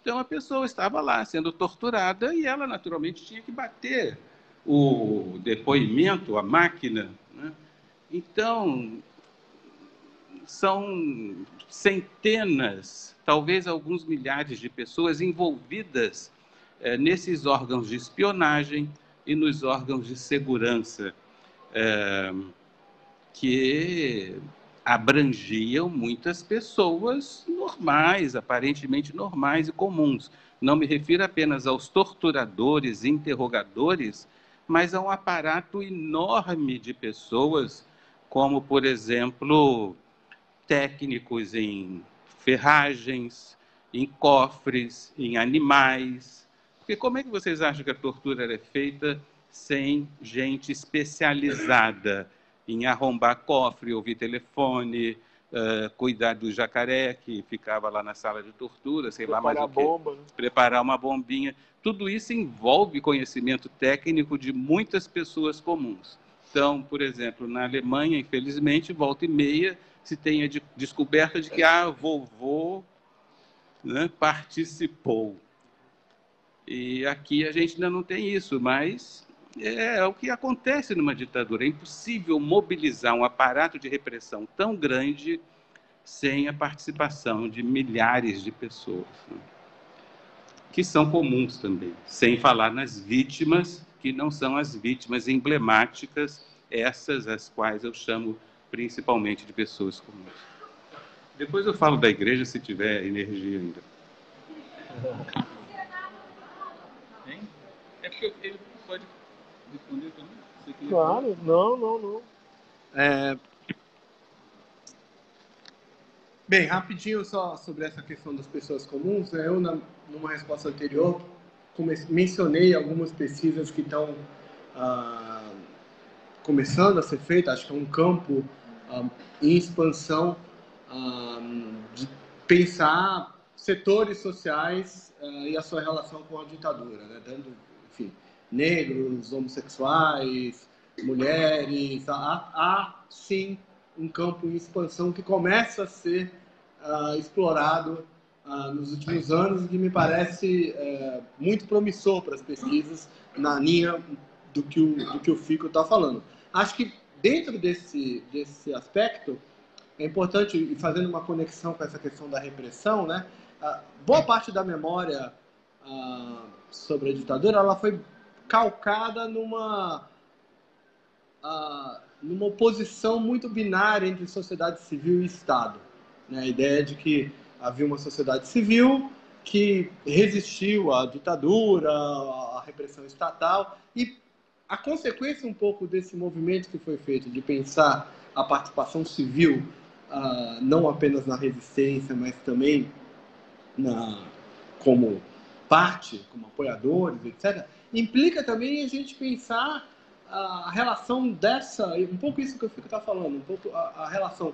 Então, a pessoa estava lá sendo torturada e ela, naturalmente, tinha que bater o depoimento, a máquina, né? Então, são centenas, talvez alguns milhares de pessoas envolvidas nesses órgãos de espionagem e nos órgãos de segurança, que abrangiam muitas pessoas normais, aparentemente normais e comuns. Não me refiro apenas aos torturadores, interrogadores, mas a um aparato enorme de pessoas, como, por exemplo, técnicos em ferragens, em cofres, em animais. Porque como é que vocês acham que a tortura era feita sem gente especializada em arrombar cofre, ouvir telefone, cuidar do jacaré que ficava lá na sala de tortura, sei lá mais o quê. Bomba, né? Preparar uma bombinha. Tudo isso envolve conhecimento técnico de muitas pessoas comuns. Então, por exemplo, na Alemanha, infelizmente, volta e meia, se tem a descoberta de que a vovô, né, participou. E aqui a gente ainda não tem isso, mas é o que acontece numa ditadura. É impossível mobilizar um aparato de repressão tão grande sem a participação de milhares de pessoas, né, que são comuns também, sem falar nas vítimas, que não são as vítimas emblemáticas, essas as quais eu chamo principalmente de pessoas comuns. Depois eu falo da igreja, se tiver energia ainda. É porque ele pode responder também? Você queria Claro, não. Bem, rapidinho só sobre essa questão das pessoas comuns, né? Eu, numa resposta anterior, mencionei algumas pesquisas que estão começando a ser feitas, acho que é um campo em expansão de pensar setores sociais e a sua relação com a ditadura, né? Dando, enfim, negros, homossexuais, mulheres, há sim um campo em expansão que começa a ser explorado nos últimos anos e que me parece muito promissor para as pesquisas na linha do que o Fico está falando. Acho que dentro desse aspecto é importante, e fazendo uma conexão com essa questão da repressão, né? Boa parte da memória sobre a ditadura ela foi calcada numa oposição muito binária entre sociedade civil e Estado. Né? A ideia de que havia uma sociedade civil que resistiu à ditadura, à repressão estatal, e a consequência um pouco desse movimento que foi feito de pensar a participação civil não apenas na resistência, mas também como parte, como apoiadores, etc., implica também a gente pensar a relação um pouco isso que eu fico falando, um pouco a relação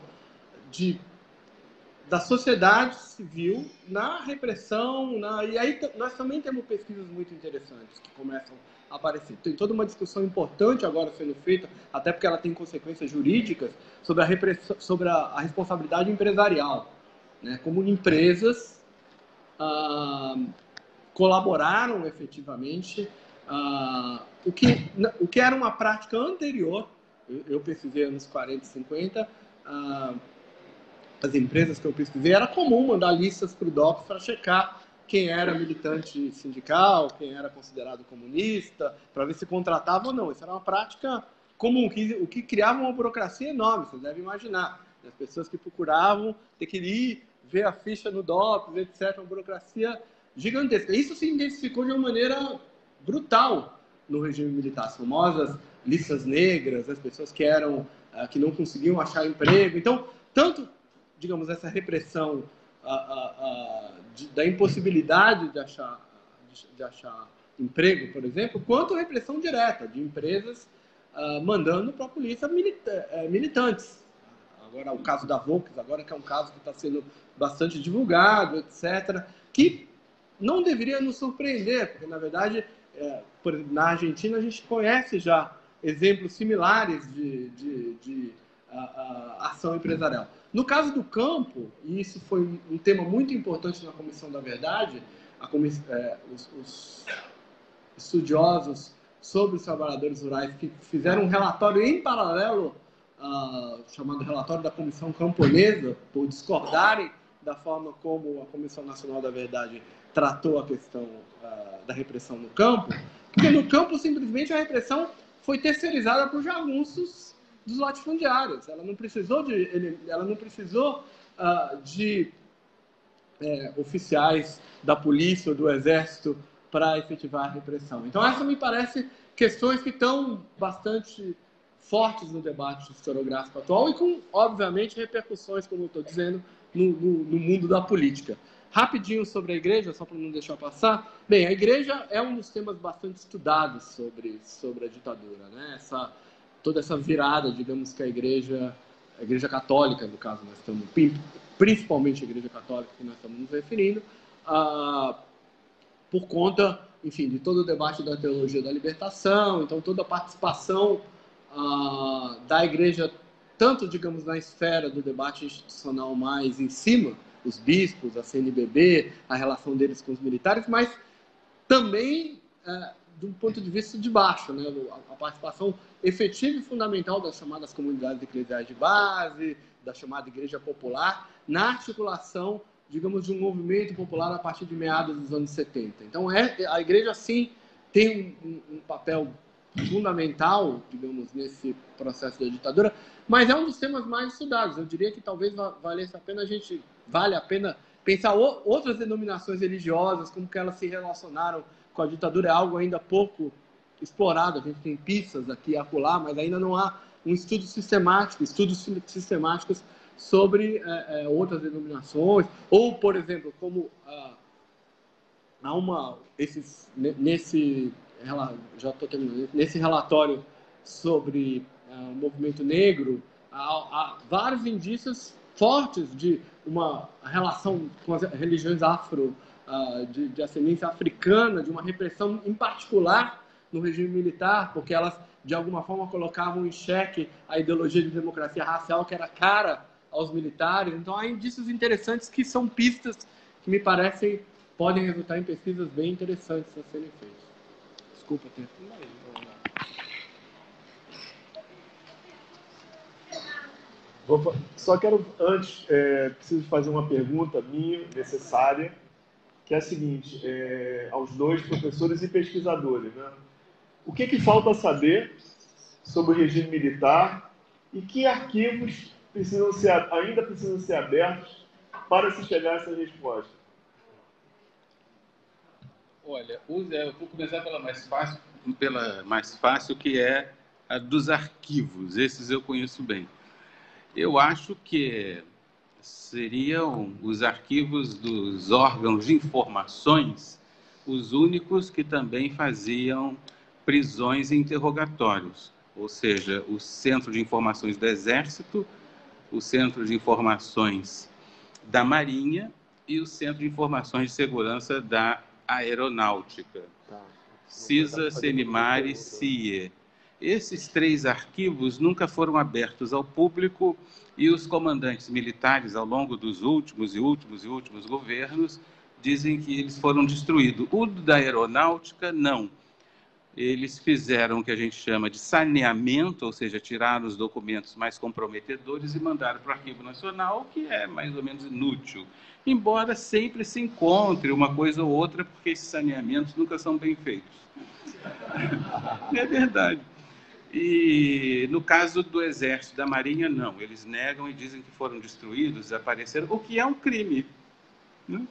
da sociedade civil na repressão, e aí nós também temos pesquisas muito interessantes que começam a aparecer. Tem toda uma discussão importante agora sendo feita, até porque ela tem consequências jurídicas, sobre a repressão, sobre a responsabilidade empresarial, né? Como empresas colaboraram efetivamente, o que era uma prática anterior, eu pesquisei anos 40 e 50, as empresas que eu pesquisei, era comum mandar listas para o DOPS para checar quem era militante sindical, quem era considerado comunista, para ver se contratava ou não. Isso era uma prática comum, o que criava uma burocracia enorme, vocês devem imaginar. As pessoas que procuravam ter que ir ver a ficha no DOPS, etc., uma burocracia gigantesca. Isso se intensificou de uma maneira brutal no regime militar. As famosas listas negras, as pessoas que não conseguiam achar emprego. Então, tanto, digamos, essa repressão da impossibilidade de achar emprego, por exemplo, quanto a repressão direta de empresas mandando para a polícia militantes. Agora, o caso da Volks, agora que é um caso que está sendo bastante divulgado, etc., que não deveria nos surpreender, porque, na verdade, por exemplo, na Argentina, a gente conhece já exemplos similares de ação empresarial. No caso do campo, e isso foi um tema muito importante na Comissão da Verdade, os estudiosos sobre os trabalhadores rurais que fizeram um relatório em paralelo, chamado relatório da Comissão Camponesa, por discordarem da forma como a Comissão Nacional da Verdade tratou a questão da repressão no campo, porque no campo, simplesmente, a repressão foi terceirizada por jagunços dos latifundiários. Ela não precisou de oficiais da polícia ou do exército para efetivar a repressão. Então, essa me parece questões que estão bastante fortes no debate historiográfico atual e com, obviamente, repercussões, como eu estou dizendo, no mundo da política. Rapidinho sobre a igreja, só para não deixar passar. Bem, a igreja é um dos temas bastante estudados sobre a ditadura, né? Toda essa virada, digamos, que a igreja católica, no caso, nós estamos, principalmente a igreja católica que nós estamos nos referindo, por conta, enfim, de todo o debate da teologia da libertação, então toda a participação da igreja, tanto, digamos, na esfera do debate institucional mais em cima, os bispos, a CNBB, a relação deles com os militares, mas também do ponto de vista de baixo, né? A participação efetiva e fundamental das chamadas comunidades eclesiais de base, da chamada igreja popular, na articulação, digamos, de um movimento popular a partir de meados dos anos 70. Então, a igreja, sim, tem um papel fundamental, digamos, nesse processo da ditadura, mas é um dos temas mais estudados. Eu diria que talvez valesse a pena vale a pena pensar outras denominações religiosas, como que elas se relacionaram com a ditadura é algo ainda pouco explorado. A gente tem pistas aqui e acolá, mas ainda não há um estudo sistemático, estudos sistemáticos sobre outras denominações, ou, por exemplo, como há nesse relatório sobre o movimento negro, há vários indícios fortes de uma relação com as religiões de ascendência africana, de uma repressão em particular no regime militar, porque elas, de alguma forma, colocavam em xeque a ideologia de democracia racial que era cara aos militares. Então, há indícios interessantes que são pistas que me parecem podem resultar em pesquisas bem interessantes a serem feitas. Desculpa, tempo. Só quero, antes, preciso fazer uma pergunta minha, necessária, que é a seguinte, aos dois professores e pesquisadores, né? O que falta saber sobre o regime militar e que arquivos ainda precisam ser abertos para se chegar a essa resposta? Olha, eu vou começar pela mais fácil, que é a dos arquivos. Esses eu conheço bem. Eu acho que seriam os arquivos dos órgãos de informações os únicos que também faziam prisões e interrogatórios, ou seja, o Centro de Informações do Exército, o Centro de Informações da Marinha e o Centro de Informações de Segurança da Aeronáutica, CISA, CENIMAR e CIE. Esses 3 arquivos nunca foram abertos ao público e os comandantes militares, ao longo dos últimos governos, dizem que eles foram destruídos. O da Aeronáutica, não. Eles fizeram o que a gente chama de saneamento, ou seja, tiraram os documentos mais comprometedores e mandaram para o Arquivo Nacional, que é mais ou menos inútil. Embora sempre se encontre uma coisa ou outra, porque esses saneamentos nunca são bem feitos. É verdade. E no caso do Exército, da Marinha, não. Eles negam e dizem que foram destruídos, desapareceram, o que é um crime, né?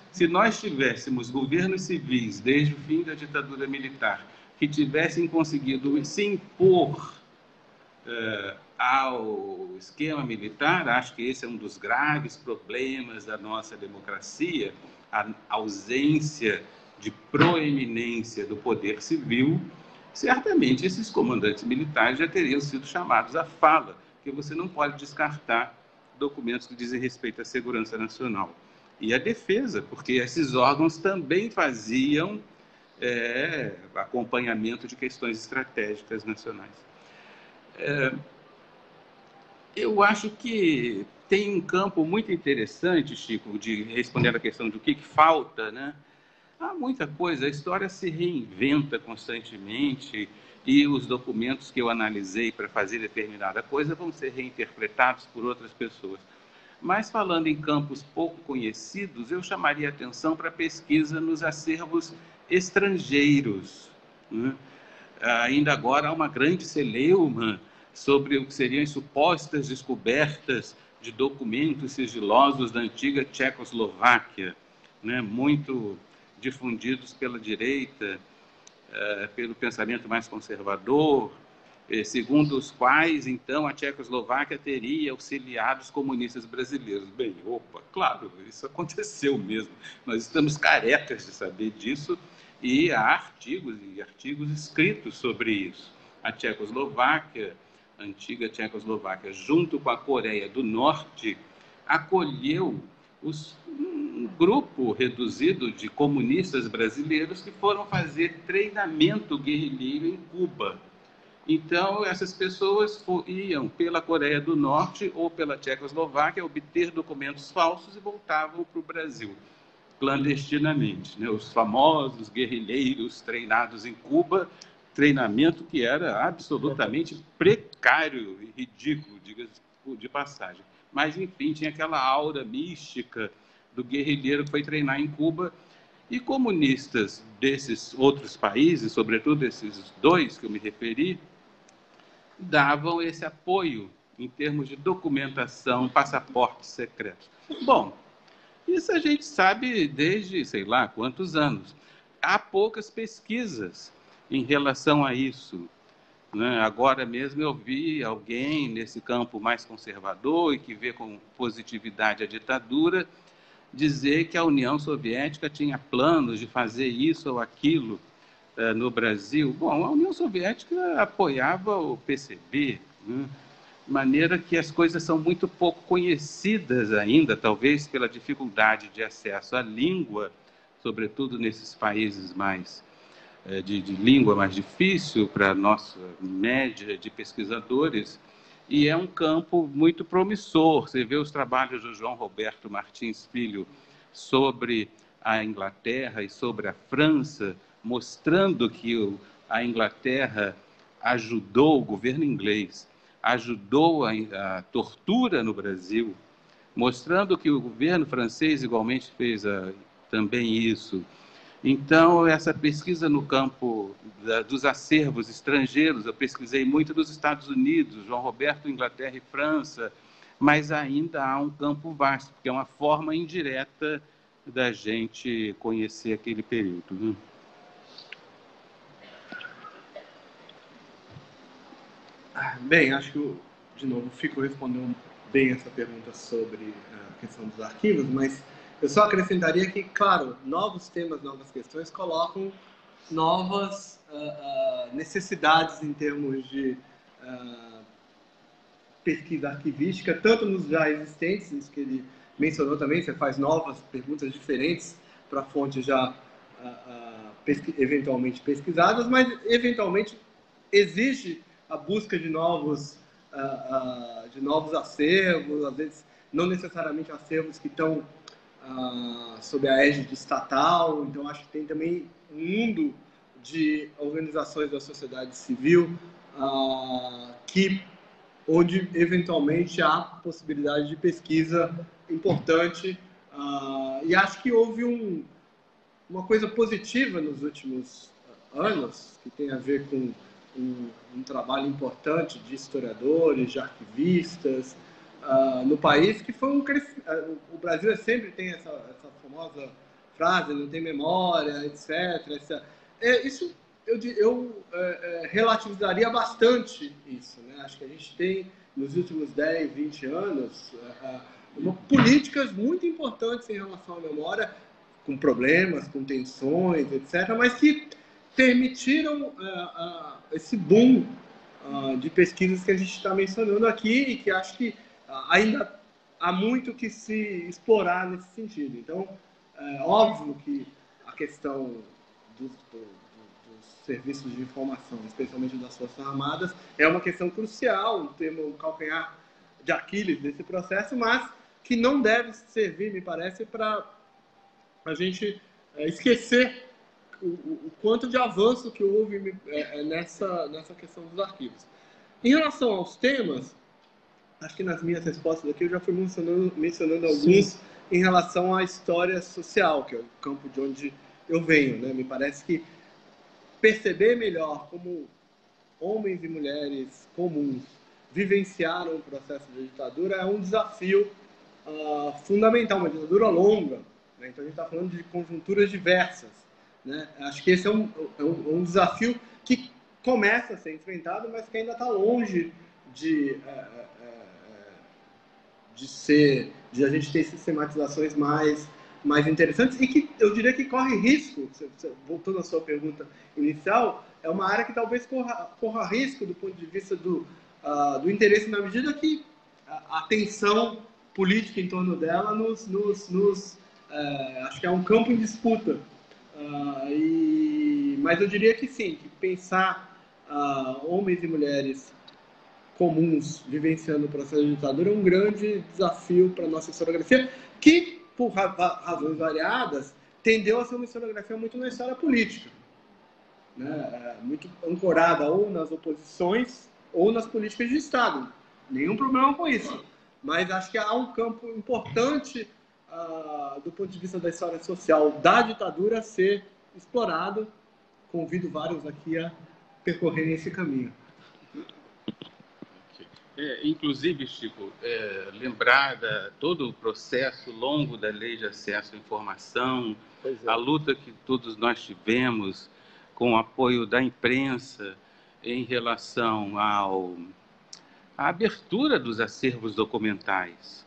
Se nós tivéssemos governos civis, desde o fim da ditadura militar, que tivessem conseguido se impor ao esquema militar, acho que esse é um dos graves problemas da nossa democracia, a ausência de proeminência do poder civil. Certamente esses comandantes militares já teriam sido chamados à fala, porque você não pode descartar documentos que dizem respeito à segurança nacional. E a defesa, porque esses órgãos também faziam acompanhamento de questões estratégicas nacionais. Eu acho que tem um campo muito interessante, Chico, de responder a questão do que falta, né? Há muita coisa, a história se reinventa constantemente e os documentos que eu analisei para fazer determinada coisa vão ser reinterpretados por outras pessoas. Mas, falando em campos pouco conhecidos, eu chamaria a atenção para a pesquisa nos acervos estrangeiros, né? Ainda agora há uma grande celeuma sobre o que seriam supostas descobertas de documentos sigilosos da antiga Tchecoslováquia, né? Muito difundidos pela direita, pelo pensamento mais conservador, segundo os quais, então, a Tchecoslováquia teria auxiliado os comunistas brasileiros. Bem, claro, isso aconteceu mesmo. Nós estamos carecas de saber disso e há artigos e artigos escritos sobre isso. A Tchecoslováquia, a antiga Tchecoslováquia, junto com a Coreia do Norte, acolheu um grupo reduzido de comunistas brasileiros que foram fazer treinamento guerrilheiro em Cuba. Então, essas pessoas iam pela Coreia do Norte ou pela Tchecoslováquia obter documentos falsos e voltavam para o Brasil, clandestinamente, né? Os famosos guerrilheiros treinados em Cuba, treinamento que era absolutamente precário e ridículo, diga-se de passagem. Mas, enfim, tinha aquela aura mística do guerrilheiro que foi treinar em Cuba. E comunistas desses outros países, sobretudo esses 2 que eu me referi, davam esse apoio em termos de documentação, passaportes secretos. Bom, isso a gente sabe desde sei lá quantos anos. há poucas pesquisas em relação a isso, né? Agora mesmo eu vi alguém nesse campo mais conservador e que vê com positividade a ditadura dizer que a União Soviética tinha planos de fazer isso ou aquilo no Brasil. Bom, a União Soviética apoiava o PCB, né? De maneira que as coisas são muito pouco conhecidas ainda, talvez pela dificuldade de acesso à língua, sobretudo nesses países mais de língua mais difícil para a nossa média de pesquisadores, e é um campo muito promissor. Você vê os trabalhos do João Roberto Martins Filho sobre a Inglaterra e sobre a França, mostrando que a Inglaterra ajudou, o governo inglês ajudou a tortura no Brasil, mostrando que o governo francês igualmente fez também isso. Então, essa pesquisa no campo dos acervos estrangeiros, eu pesquisei muito dos Estados Unidos, João Roberto, Inglaterra e França, mas ainda há um campo vasto, porque é uma forma indireta da gente conhecer aquele período, né? Bem, acho que, de novo, o Fico respondeu bem essa pergunta sobre a questão dos arquivos, mas eu só acrescentaria que, claro, novos temas, novas questões colocam novas necessidades em termos de pesquisa arquivística, tanto nos já existentes, isso que ele mencionou também, você faz novas perguntas diferentes para fontes já eventualmente pesquisadas, mas eventualmente exige a busca de novos acervos, às vezes não necessariamente acervos que estão sob a égide estatal. Então acho que tem também um mundo de organizações da sociedade civil onde eventualmente há possibilidade de pesquisa importante, e acho que houve uma coisa positiva nos últimos anos, que tem a ver com um trabalho importante de historiadores, de arquivistas no país, que foi o Brasil sempre tem essa famosa frase, não tem memória, etc. Isso eu relativizaria bastante isso, né? Acho que a gente tem, nos últimos 10, 20 anos, políticas muito importantes em relação à memória, com problemas, com tensões, etc., mas que permitiram esse boom de pesquisas que a gente está mencionando aqui, e que acho que ainda há muito que se explorar nesse sentido. Então, óbvio que a questão dos serviços de informação, especialmente das Forças Armadas, é uma questão crucial, um calcanhar de Aquiles desse processo, mas que não deve servir, me parece, para a gente esquecer o quanto de avanço que houve nessa questão dos arquivos. Em relação aos temas, acho que nas minhas respostas aqui eu já fui mencionando alguns em relação à história social, que é o campo de onde eu venho, né? Me parece que perceber melhor como homens e mulheres comuns vivenciaram o processo de ditadura é um desafio fundamental, uma ditadura longa, né? Então a gente está falando de conjunturas diversas, né? Acho que esse é um desafio que começa a ser enfrentado, mas que ainda está longe de a gente ter sistematizações mais interessantes, e que eu diria que corre risco, voltando à sua pergunta inicial, é uma área que talvez corra risco do ponto de vista do interesse, na medida que a tensão política em torno dela acho que é um campo em disputa. Mas eu diria que sim, que pensar homens e mulheres comuns vivenciando o processo de ditadura é um grande desafio para a nossa historiografia, que, por razões variadas, tendeu a ser uma historiografia muito na história política, né? Muito ancorada ou nas oposições ou nas políticas de Estado. Nenhum problema com isso. Mas acho que há um campo importante do ponto de vista da história social da ditadura a ser explorado. Convido vários aqui a percorrerem esse caminho. Inclusive, Chico, lembrar todo o processo longo da Lei de Acesso à Informação, a luta que todos nós tivemos com o apoio da imprensa em relação à abertura dos acervos documentais.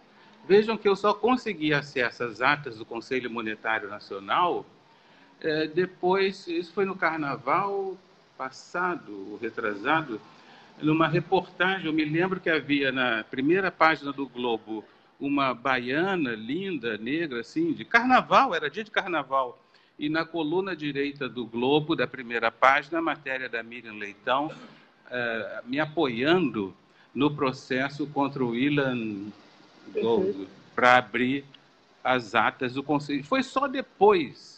Vejam que eu só consegui acesso às atas do Conselho Monetário Nacional depois, isso foi no Carnaval passado, retrasado, numa reportagem. Eu me lembro que havia na primeira página do Globo uma baiana linda, negra, assim, de carnaval, era dia de carnaval. E na coluna direita do Globo, da primeira página, a matéria da Miriam Leitão, me apoiando no processo contra o Ilan Gold, para abrir as atas do Conselho. Foi só depois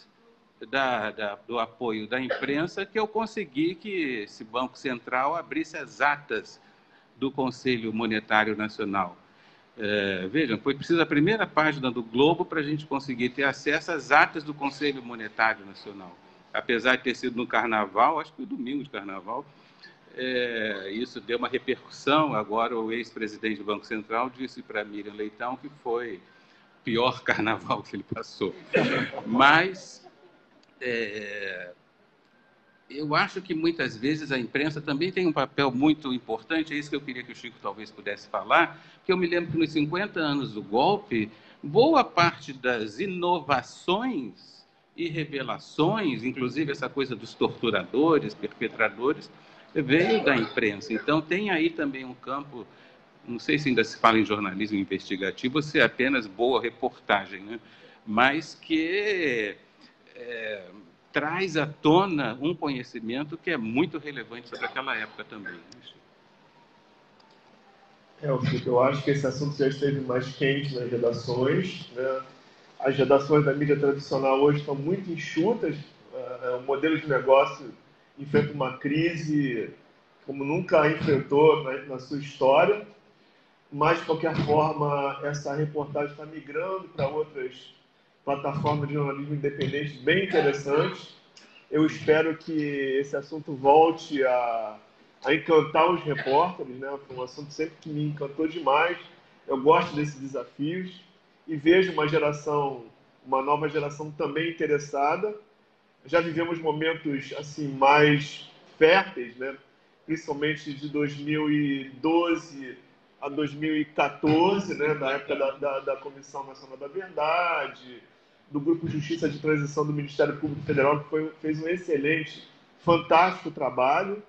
do apoio da imprensa que eu consegui que esse Banco Central abrisse as atas do Conselho Monetário Nacional. Vejam, foi preciso a primeira página do Globo para a gente conseguir ter acesso às atas do Conselho Monetário Nacional. Apesar de ter sido no Carnaval, acho que foi domingo de Carnaval, isso deu uma repercussão. Agora o ex-presidente do Banco Central disse para Miriam Leitão que foi o pior Carnaval que ele passou. Mas eu acho que muitas vezes a imprensa também tem um papel muito importante. É isso que eu queria que o Chico talvez pudesse falar, porque eu me lembro que nos 50 anos do golpe, boa parte das inovações e revelações, inclusive essa coisa dos torturadores, perpetradores, veio da imprensa. Então tem aí também um campo, não sei se ainda se fala em jornalismo investigativo ou se é apenas boa reportagem, né? Mas que traz à tona um conhecimento que é muito relevante sobre aquela época também. Eu acho que esse assunto já esteve mais quente nas redações, né? As redações da mídia tradicional hoje estão muito enxutas, o modelo de negócio enfrenta uma crise como nunca enfrentou na sua história, mas, de qualquer forma, essa reportagem está migrando para outras plataformas de jornalismo independente bem interessantes. Eu espero que esse assunto volte a encantar os repórteres, né? Foi um assunto sempre que me encantou demais. Eu gosto desses desafios e vejo uma nova geração também interessada. Já vivemos momentos assim mais férteis, né? Principalmente de 2012 a 2014, né? Da época da Comissão Nacional da Verdade, do Grupo Justiça de Transição do Ministério Público Federal, que fez um excelente, fantástico trabalho,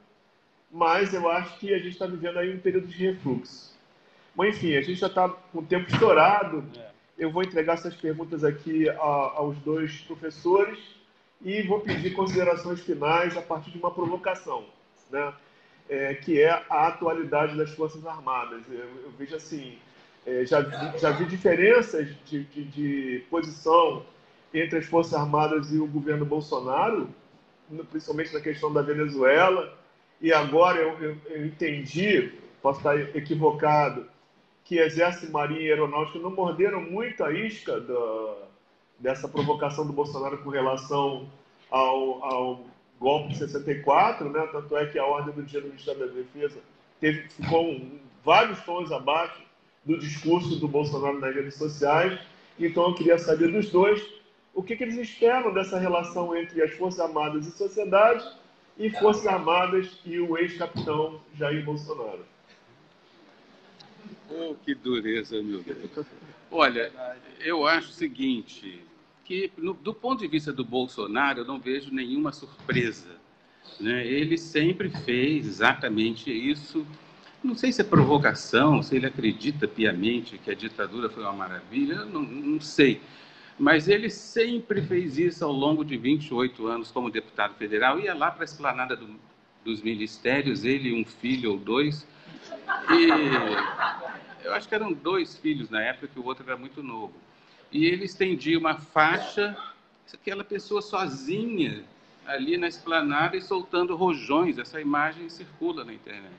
mas eu acho que a gente está vivendo aí um período de refluxo. Bom, enfim, a gente já está com o tempo estourado. Eu vou entregar essas perguntas aqui aos dois professores e vou pedir considerações finais a partir de uma provocação, né? Que é a atualidade das Forças Armadas. Eu vejo assim, já vi diferenças de posição entre as Forças Armadas e o governo Bolsonaro, principalmente na questão da Venezuela, e agora eu entendi, posso estar equivocado, que Exército, Marinha e Aeronáutica não morderam muito a isca dessa provocação do Bolsonaro com relação ao golpe de 64, né? Tanto é que a ordem do dia do Ministério da Defesa ficou vários tons abaixo do discurso do Bolsonaro nas redes sociais. Então eu queria saber dos dois o que eles esperam dessa relação entre as Forças Armadas e sociedade e Forças Armadas e o ex-capitão Jair Bolsonaro. Oh, que dureza, meu Deus. Olha, eu acho o seguinte, que do ponto de vista do Bolsonaro, eu não vejo nenhuma surpresa, né? Ele sempre fez exatamente isso. Não sei se é provocação, se ele acredita piamente que a ditadura foi uma maravilha, não sei. Mas ele sempre fez isso ao longo de 28 anos como deputado federal. Ia lá para a esplanada dos ministérios, ele e um filho ou dois. E eu acho que eram 2 filhos na época, que o outro era muito novo. E ele estendia uma faixa, aquela pessoa sozinha ali na esplanada e soltando rojões. Essa imagem circula na internet.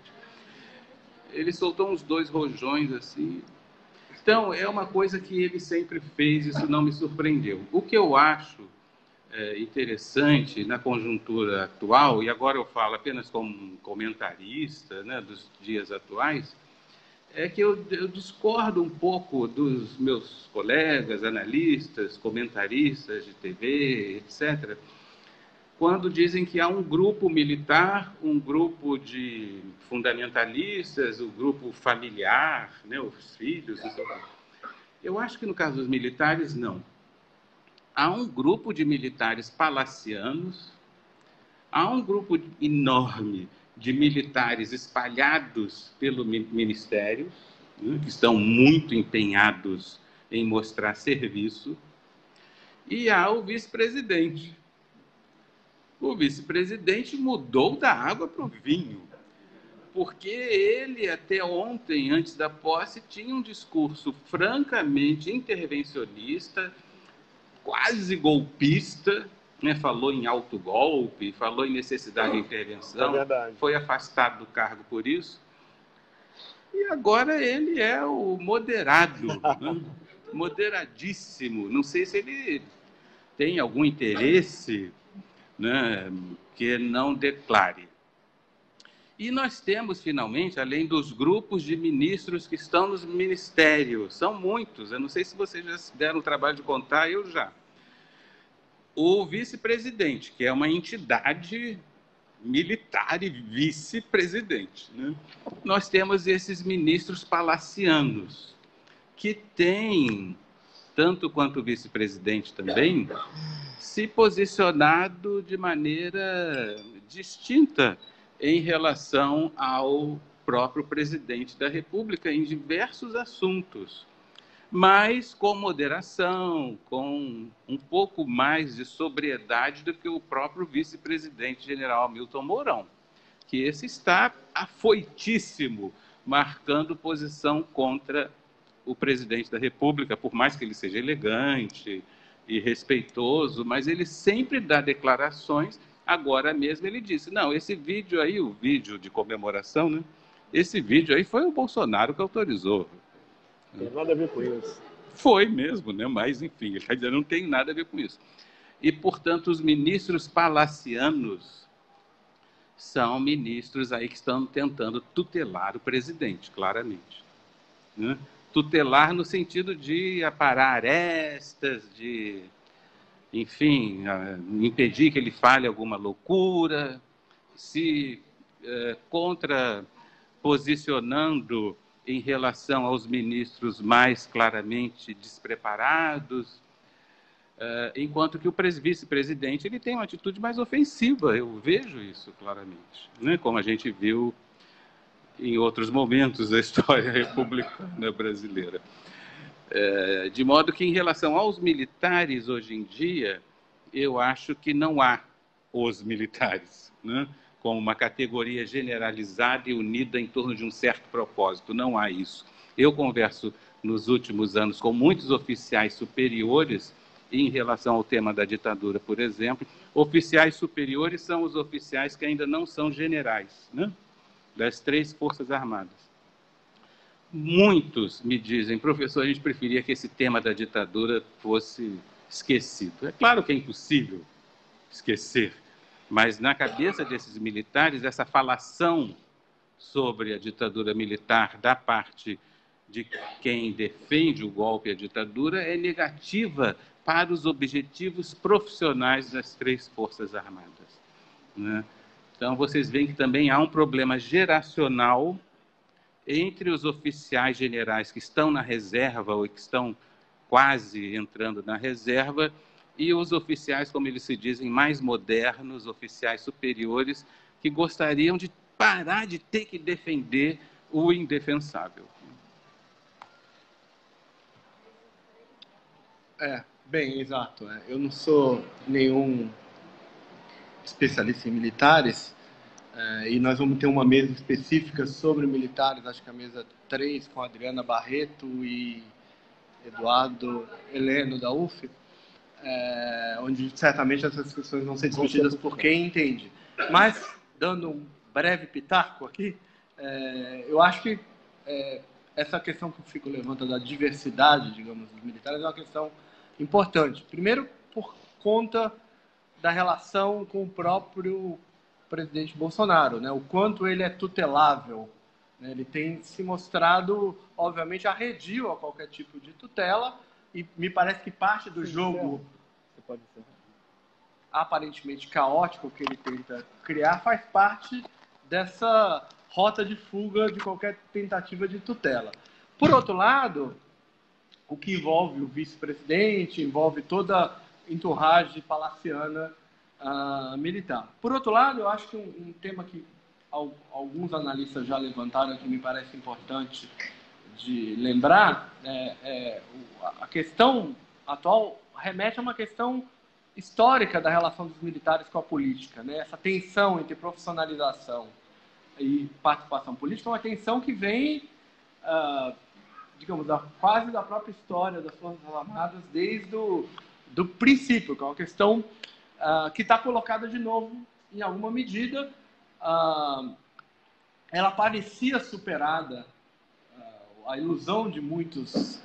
Ele soltou uns 2 rojões assim. Então, é uma coisa que ele sempre fez, isso não me surpreendeu. O que eu acho interessante na conjuntura atual, e agora eu falo apenas como comentarista, né, dos dias atuais, é que eu discordo um pouco dos meus colegas, analistas, comentaristas de TV, etc., quando dizem que há um grupo militar, um grupo de fundamentalistas, o grupo familiar, né, os filhos. Eu acho que no caso dos militares, não. Há um grupo de militares palacianos, há um grupo enorme de militares espalhados pelo ministério, né, que estão muito empenhados em mostrar serviço, e há o vice-presidente. O vice-presidente mudou da água para o vinho, porque ele, até ontem, antes da posse, tinha um discurso francamente intervencionista, quase golpista, né? Falou em autogolpe, falou em necessidade de intervenção, foi afastado do cargo por isso. E agora ele é o moderado, né? Moderadíssimo. Não sei se ele tem algum interesse, né, que não declare. E nós temos, finalmente, além dos grupos de ministros que estão nos ministérios, são muitos, eu não sei se vocês já se deram o trabalho de contar, eu já. O vice-presidente, que é uma entidade militar e vice-presidente, né? Nós temos esses ministros palacianos, que têm, tanto quanto o vice-presidente também, se posicionado de maneira distinta em relação ao próprio presidente da República em diversos assuntos, mas com moderação, com um pouco mais de sobriedade do que o próprio vice-presidente general Hamilton Mourão, que esse está afoitíssimo, marcando posição contra o presidente da República, por mais que ele seja elegante e respeitoso, mas ele sempre dá declarações. Agora mesmo ele disse, não, esse vídeo aí, o vídeo de comemoração, né? Esse vídeo aí foi o Bolsonaro que autorizou. Não tem nada a ver com isso. Foi mesmo, né? Mas enfim, ele está dizendo, não tem nada a ver com isso. E, portanto, os ministros palacianos são ministros aí que estão tentando tutelar o presidente, claramente, né? Tutelar no sentido de aparar arestas, de, enfim, impedir que ele fale alguma loucura, se contraposicionando em relação aos ministros mais claramente despreparados, enquanto que o vice-presidente ele tem uma atitude mais ofensiva, eu vejo isso claramente, né? Como a gente viu em outros momentos da história republicana brasileira. De modo que, em relação aos militares, hoje em dia, eu acho que não há os militares, né, como uma categoria generalizada e unida em torno de um certo propósito. Não há isso. Eu converso, nos últimos anos, com muitos oficiais superiores em relação ao tema da ditadura, por exemplo. Oficiais superiores são os oficiais que ainda não são generais, né, das 3 Forças Armadas. Muitos me dizem, professor, a gente preferia que esse tema da ditadura fosse esquecido. É claro que é impossível esquecer, mas na cabeça desses militares, essa falação sobre a ditadura militar da parte de quem defende o golpe e a ditadura é negativa para os objetivos profissionais das 3 Forças Armadas, né? Então, vocês veem que também há um problema geracional entre os oficiais generais que estão na reserva ou que estão quase entrando na reserva e os oficiais, como eles se dizem, mais modernos, oficiais superiores, que gostariam de parar de ter que defender o indefensável. Bem, exato. Eu não sou nenhum especialista em militares, e nós vamos ter uma mesa específica sobre militares, acho que a mesa 3, com a Adriana Barreto e Eduardo Heleno, da UF, onde certamente essas questões vão ser discutidas por quem entende. Mas, dando um breve pitaco aqui, eu acho que essa questão que o Fico levanta da diversidade, digamos, dos militares, é uma questão importante. Primeiro, por conta da relação com o próprio presidente Bolsonaro, né? O quanto ele é tutelável né? Ele tem se mostrado, obviamente, arredio a qualquer tipo de tutela, e me parece que parte do jogo aparentemente caótico que ele tenta criar faz parte dessa rota de fuga de qualquer tentativa de tutela. Por outro lado, o que envolve o vice-presidente, envolve toda a entourage palaciana militar. Por outro lado, eu acho que um tema que alguns analistas já levantaram, que me parece importante de lembrar, a questão atual remete a uma questão histórica da relação dos militares com a política, né? Essa tensão entre profissionalização e participação política é uma tensão que vem, digamos, quase da própria história das Forças Armadas desde do princípio, que é uma questão que está colocada de novo em alguma medida. Ela parecia superada, a ilusão de muitos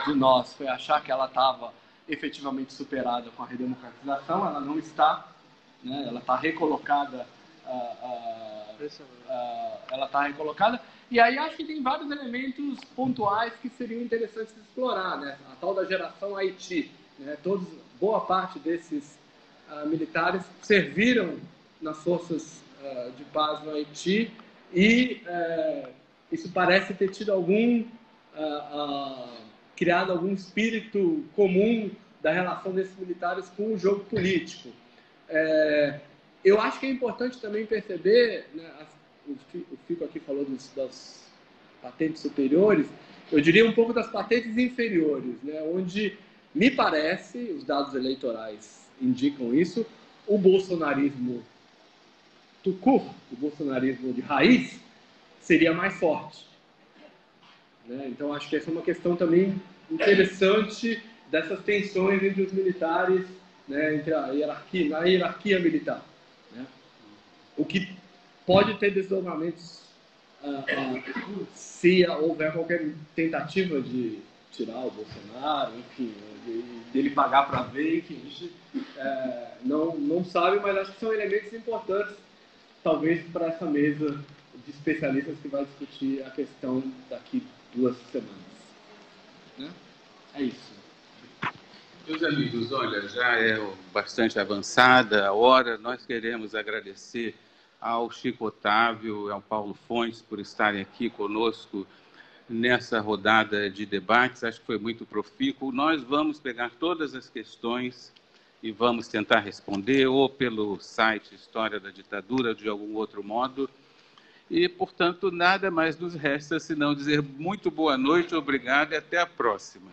de nós foi achar que ela estava efetivamente superada com a redemocratização. Ela não está, né? Ela está recolocada, e aí acho que tem vários elementos pontuais que seriam interessantes de explorar, né? A tal da geração Haiti, né? Boa parte desses militares serviram nas forças de paz no Haiti, e isso parece ter tido criado algum espírito comum da relação desses militares com o jogo político. Eu acho que é importante também perceber, né, o Fico aqui falou das patentes superiores, eu diria um pouco das patentes inferiores, né, onde me parece, os dados eleitorais indicam isso, o bolsonarismo tucur, o bolsonarismo de raiz, seria mais forte, né? Então acho que essa é uma questão também interessante dessas tensões entre os militares, né, entre na hierarquia militar, né? O que pode ter desdobramentos se houver qualquer tentativa de tirar o Bolsonaro, enfim, dele pagar para ver, enfim, a gente não sabe, mas acho que são elementos importantes, talvez, para essa mesa de especialistas que vai discutir a questão daqui 2 semanas. Né? É isso. Meus amigos, olha, já é bastante avançada a hora. Nós queremos agradecer ao Chico Otávio e ao Paulo Fontes por estarem aqui conosco nessa rodada de debates. Acho que foi muito profícuo. Nós vamos pegar todas as questões e vamos tentar responder, ou pelo site História da Ditadura, ou de algum outro modo. E, portanto, nada mais nos resta senão dizer muito boa noite, obrigado e até a próxima.